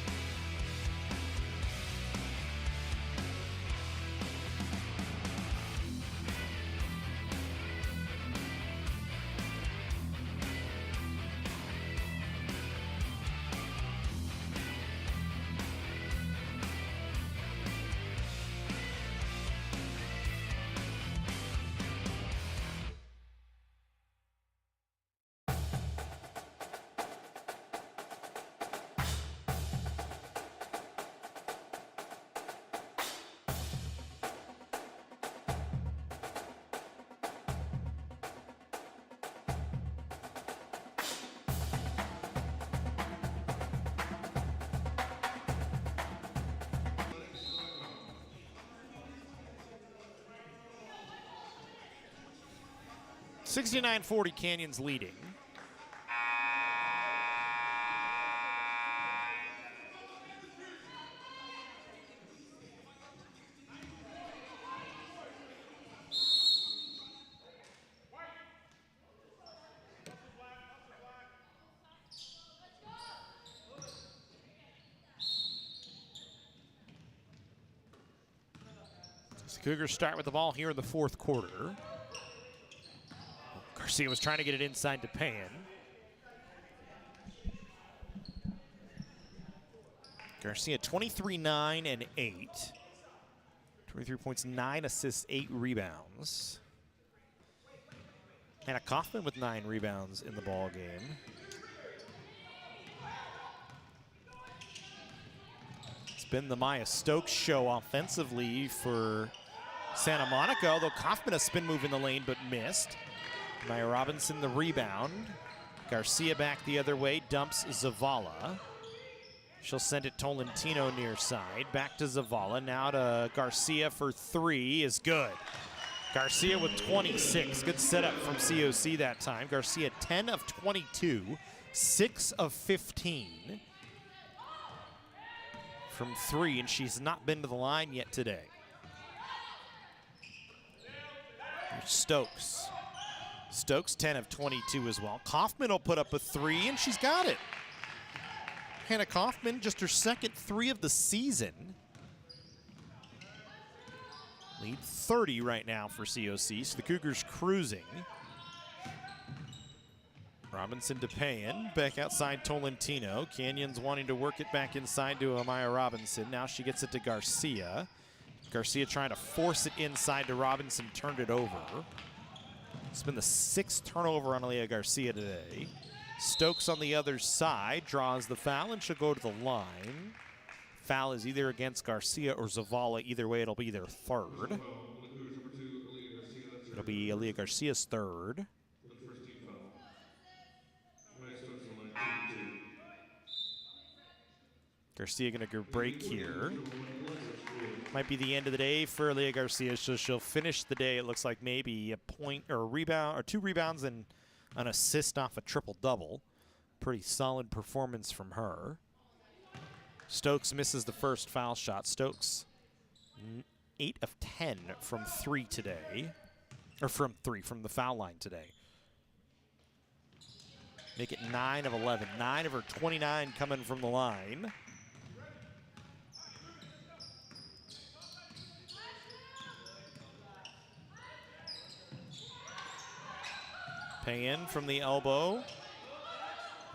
$69-40, Canyons leading. So the Cougars start with the ball here in the fourth quarter. Garcia was trying to get it inside to Pan. Garcia 23-9 and 8. 23 points, 9 assists, 8 rebounds. Hannah Kaufman with 9 rebounds in the ball game. It's been the Maya Stokes show offensively for Santa Monica, although Kaufman a spin move in the lane but missed. Maya Robinson the rebound. Garcia back the other way, dumps Zavala. She'll send it Tolentino near side. Back to Zavala, now to Garcia for 3 is good. Garcia with 26, good setup from COC that time. Garcia 10 of 22, 6 of 15 from 3, and she's not been to the line yet today. Here's Stokes. Stokes 10 of 22 as well. Kaufman will put up a 3, and she's got it. Hannah Kaufman, just her second 3 of the season. Lead 30 right now for COC, so the Cougars cruising. Robinson to Payan, back outside Tolentino. Canyons wanting to work it back inside to Amaya Robinson. Now she gets it to Garcia. Garcia trying to force it inside to Robinson, turned it over. It's been the 6th turnover on Aaliyah Garcia today. Stokes on the other side draws the foul and she'll go to the line. Foul is either against Garcia or Zavala. Either way, it'll be their 3rd. It'll be Aaliyah Garcia's 3rd. Garcia gonna go break here. Might be the end of the day for Aaliyah Garcia, so she'll finish the day, it looks like maybe a point or a rebound, or 2 rebounds and an assist off a triple-double. Pretty solid performance from her. Stokes misses the first foul shot. Stokes 8 of 10 from 3 today. Or from the foul line today. Make it 9 of 11. 9 of her 29 coming from the line. Payan from the elbow.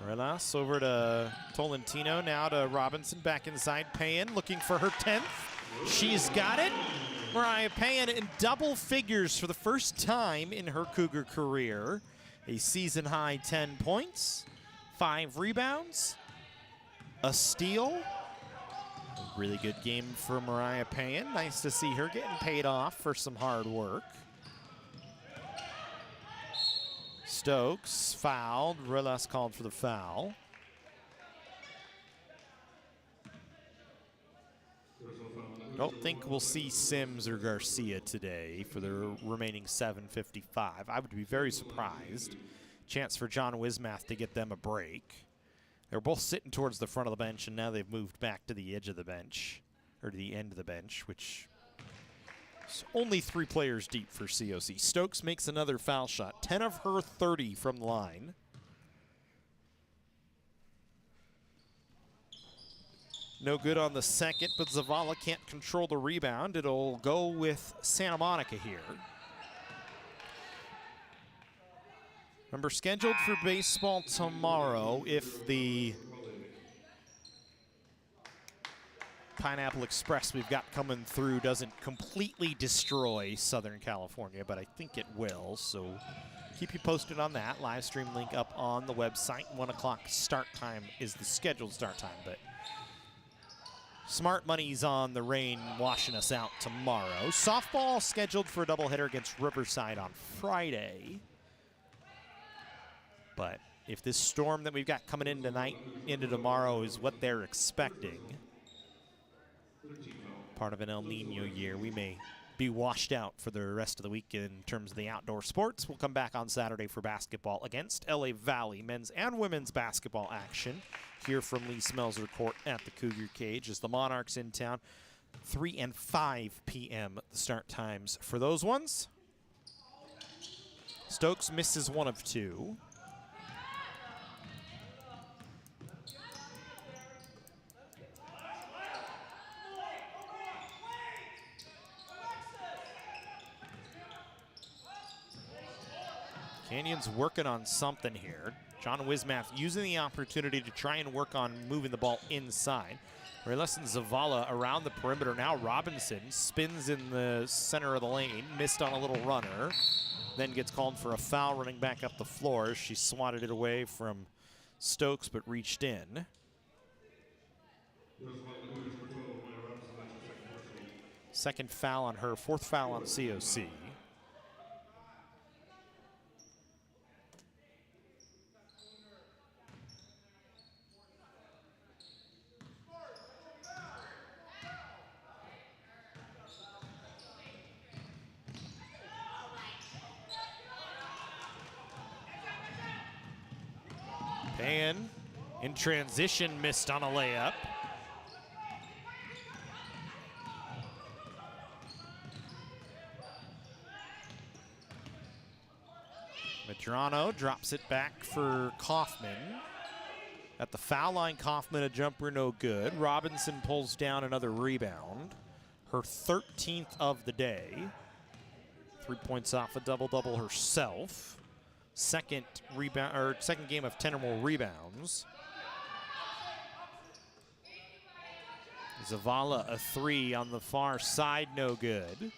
Relas over to Tolentino, now to Robinson, back inside. Payan looking for her 10th. She's got it. Mariah Payan in double figures for the first time in her Cougar career. A season-high 10 points, 5 rebounds, a steal. A really good game for Mariah Payan. Nice to see her getting paid off for some hard work. Stokes fouled. Relas called for the foul. Don't think we'll see Sims or Garcia today for the remaining 7:55. I would be very surprised. Chance for John Wismath to get them a break. They were both sitting towards the front of the bench, and now they've moved back to the edge of the bench, or to the end of the bench, which is only 3 players deep for COC. Stokes makes another foul shot. 10 of her 30 from the line. No good on the second, but Zavala can't control the rebound. It'll go with Santa Monica here. Remember, scheduled for baseball tomorrow if the Pineapple Express we've got coming through doesn't completely destroy Southern California, but I think it will, so keep you posted on that. Live stream link up on the website. 1 o'clock start time is the scheduled start time, but smart money's on the rain washing us out tomorrow. Softball scheduled for a doubleheader against Riverside on Friday. But if this storm that we've got coming in tonight into tomorrow is what they're expecting, part of an El Nino year, we may be washed out for the rest of the week in terms of the outdoor sports. We'll come back on Saturday for basketball against LA Valley. Men's and women's basketball action here from Lee Smelser Court at the Cougar Cage as the Monarchs in town. 3 and 5 p.m. the start times for those ones. Stokes misses 1 of 2. Canyon's working on something here. John Wismath using the opportunity to try and work on moving the ball inside. Rayles and Zavala around the perimeter. Now Robinson spins in the center of the lane, missed on a little runner, then gets called for a foul running back up the floor. She swatted it away from Stokes but reached in. Second foul on her, 4th foul on COC. Payan in transition missed on a layup. Medrano drops it back for Kaufman. At the foul line, Kaufman a jumper no good. Robinson pulls down another rebound. Her 13th of the day. 3 points off a double-double herself. Second game of 10 or more rebounds. Zavala a 3 on the far side, no good.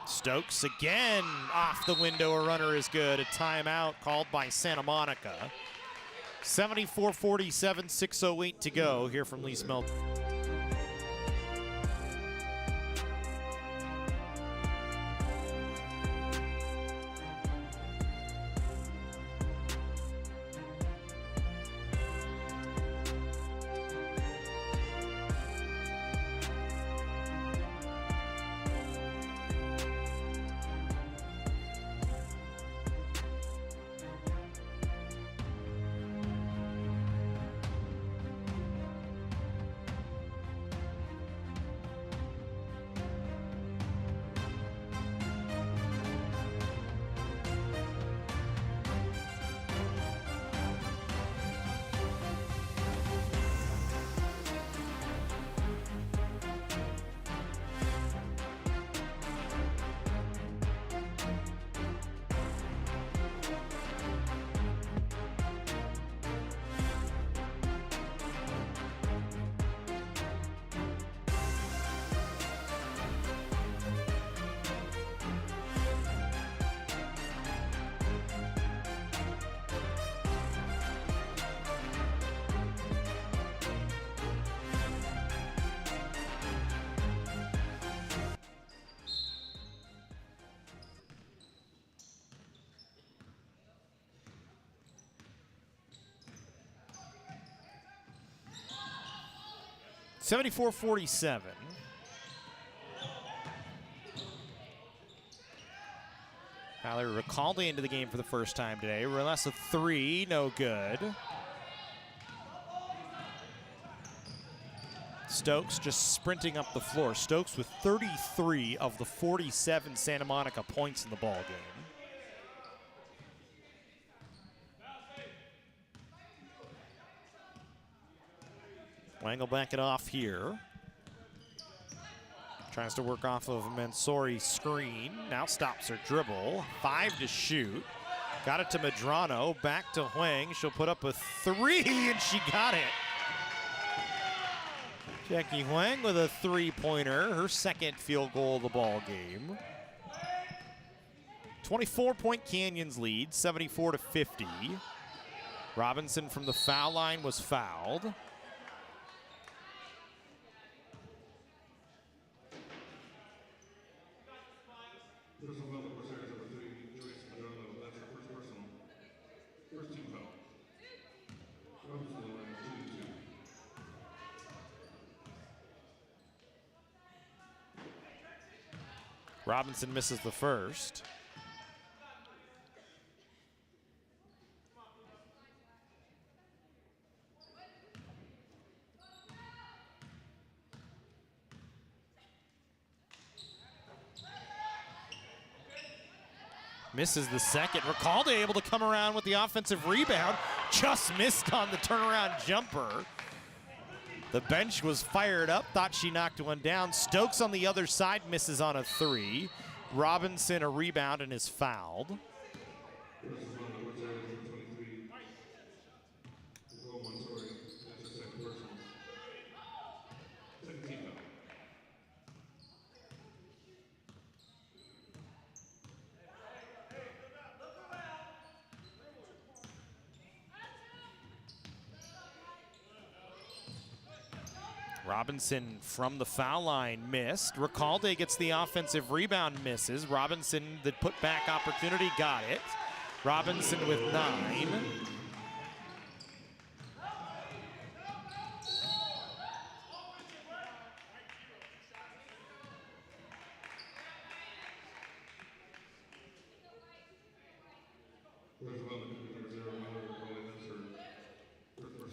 Stokes again off the window. A runner is good. A timeout called by Santa Monica. 74-47, 6:08 to go here from Lee Smelser. 74-47. Valerie Recalde into the game for the first time today. Relentless a three, no good. Stokes just sprinting up the floor. Stokes with 33 of the 47 Santa Monica points in the ball game. Wang will back it off here. Tries to work off of Mansouri's screen. Now stops her dribble. 5 to shoot. Got it to Medrano. Back to Huang. She'll put up a three, and she got it. Jackie Huang with a three-pointer. Her second field goal of the ball game. 24-point Canyons lead, 74-50. Robinson from the foul line was fouled. Robinson misses the first. Misses the second. Recalde able to come around with the offensive rebound. Just missed on the turnaround jumper. The bench was fired up, thought she knocked one down. Stokes on the other side misses on a three. Robinson a rebound and is fouled. Robinson from the foul line missed. Recalde gets the offensive rebound, misses. Robinson, the putback opportunity, got it. Robinson with 9.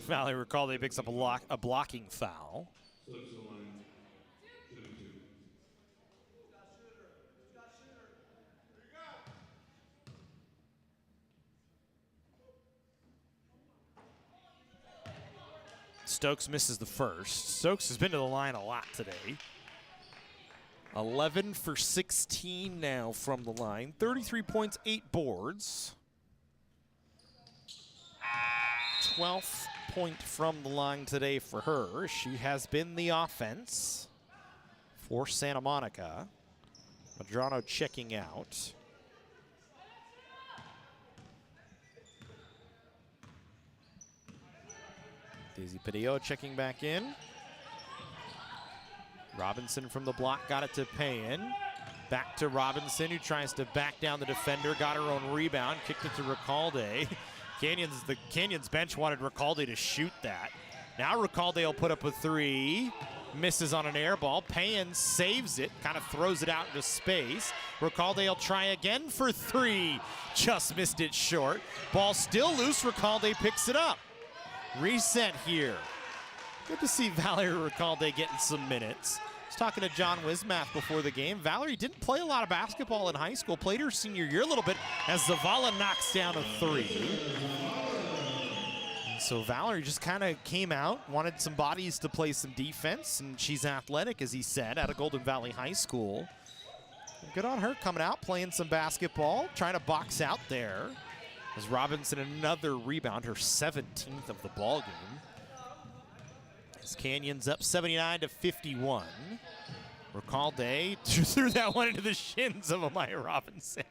Valerie Recalde picks up a blocking foul. Stokes misses the first. Stokes has been to the line a lot today. 11 for 16 now from the line. 33 points, 8 boards. 12th point from the line today for her. She has been the offense for Santa Monica. Medrano checking out. Daisy Padillo checking back in. Robinson from the block got it to Payan. Back to Robinson, who tries to back down the defender. Got her own rebound, kicked it to Recalde. The Canyons bench wanted Recalde to shoot that. Now Recalde will put up a three. Misses on an air ball. Payan saves it, kind of throws it out into space. Recalde will try again for three. Just missed it short. Ball still loose. Recalde picks it up. Reset here. Good to see Valerie Recalde getting some minutes. I was talking to John Wismath before the game. Valerie didn't play a lot of basketball in high school. Played her senior year a little bit as Zavala knocks down a three. And so Valerie just kind of came out, wanted some bodies to play some defense, and she's athletic, as he said, out of Golden Valley High School. Good on her coming out, playing some basketball, trying to box out there. As Robinson another rebound, her 17th of the ball game. As Canyons up 79-51. Recalde threw that one into the shins of Amaya Robinson.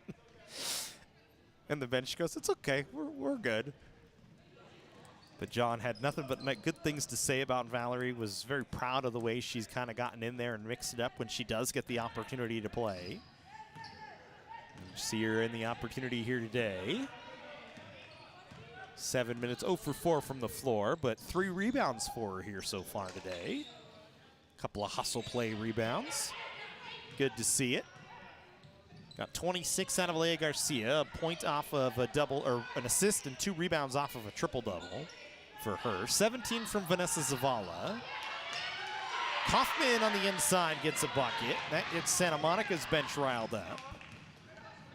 And the bench goes, it's okay, we're good. But John had nothing but good things to say about Valerie, was very proud of the way she's kind of gotten in there and mixed it up when she does get the opportunity to play. You see her in the opportunity here today. 7 minutes, 0 for 4 from the floor, but 3 rebounds for her here so far today. Couple of hustle play rebounds. Good to see it. Got 26 out of Leah Garcia, a point off of a double, or an assist and 2 rebounds off of a triple-double for her. 17 from Vanessa Zavala. Kaufman on the inside gets a bucket. That gets Santa Monica's bench riled up.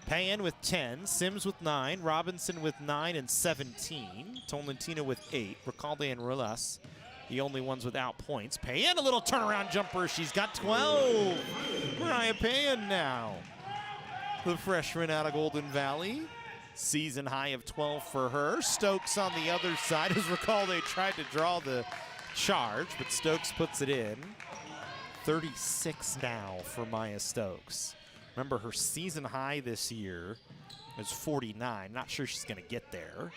Payan with 10, Sims with 9, Robinson with 9 and 17, Tolentino with 8, Recalde and Rulas, the only ones without points. Payan, a little turnaround jumper. She's got 12. Mariah Payan now. The freshman out of Golden Valley. Season high of 12 for her. Stokes on the other side. As Recalde tried to draw the charge, but Stokes puts it in. 36 now for Maya Stokes. Remember, her season high this year is 49. Not sure she's going to get there.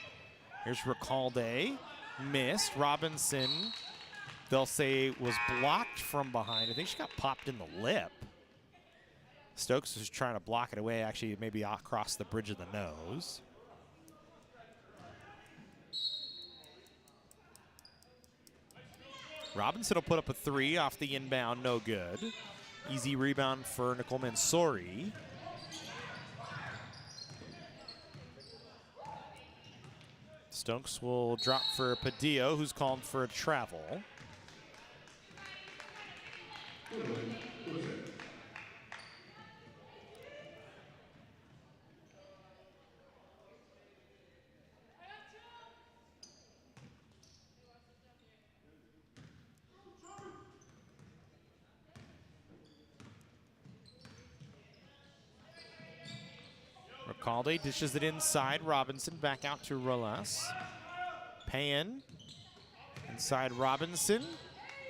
Here's Recalde. Missed. Robinson, they'll say, was blocked from behind. I think she got popped in the lip. Stokes was trying to block it away, actually maybe across the bridge of the nose. Robinson will put up a 3 off the inbound, no good. Easy rebound for Nicole Mansouri. Stokes will drop for Padillo, who's called for a travel. Recalde dishes it inside. Robinson back out to Rolas. Payan inside Robinson.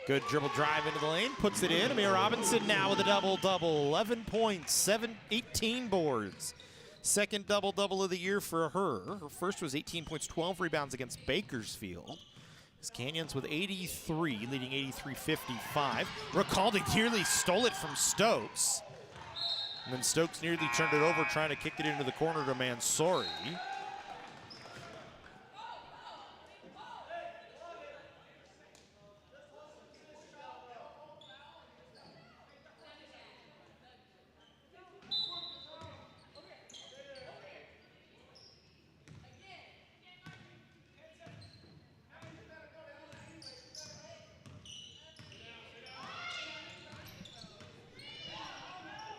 Good dribble drive into the lane. Puts it in. Amir Robinson now with a double-double. 11 points, 18 boards. Second double-double of the year for her. Her first was 18 points, 12 rebounds against Bakersfield. His Canyons with 83, leading 83-55. Recalde nearly stole it from Stokes. And then Stokes nearly turned it over, trying to kick it into the corner to Mansouri.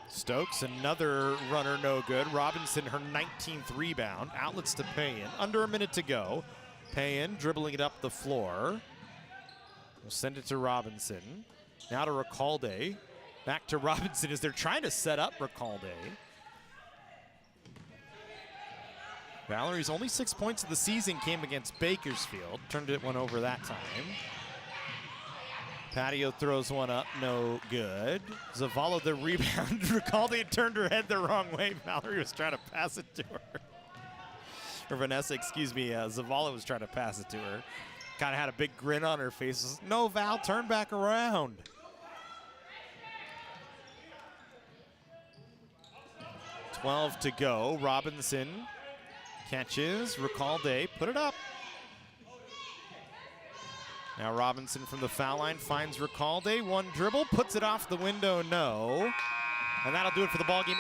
Stokes, another runner, no good. Robinson, her 19th rebound. Outlets to Payan. Under a minute to go. Payan dribbling it up the floor. We'll send it to Robinson. Now to Recalde. Back to Robinson as they're trying to set up Recalde. Valerie's only 6 points of the season came against Bakersfield. Turned one over that time. Patio throws one up, no good. Zavala the rebound. Recalde had turned her head the wrong way. Valerie was trying to pass it to her. Or Vanessa, excuse me, Zavala was trying to pass it to her. Kind of had a big grin on her face. No, Val, turn back around. $12 to go. Robinson catches. Recalde, put it up. Now Robinson from the foul line finds Recalde. One dribble, puts it off the window, no. And that'll do it for the ballgame.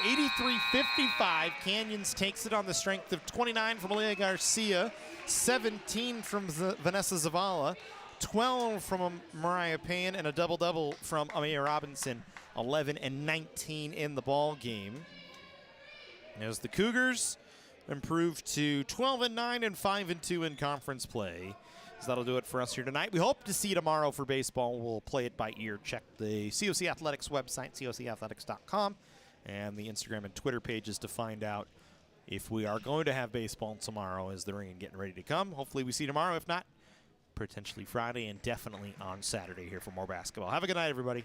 83-55. Canyons takes it on the strength of 29 from Leah Garcia, 17 from Vanessa Zavala, 12 from Mariah Payan, and a double-double from Amaya Robinson, 11 and 19 in the ballgame. As the Cougars improve to 12-9 and 5-2 in conference play. So that'll do it for us here tonight. We hope to see you tomorrow for baseball. We'll play it by ear. Check the COC Athletics website, cocathletics.com, and the Instagram and Twitter pages to find out if we are going to have baseball tomorrow as the rain getting ready to come. Hopefully we see you tomorrow. If not, potentially Friday and definitely on Saturday here for more basketball. Have a good night, everybody.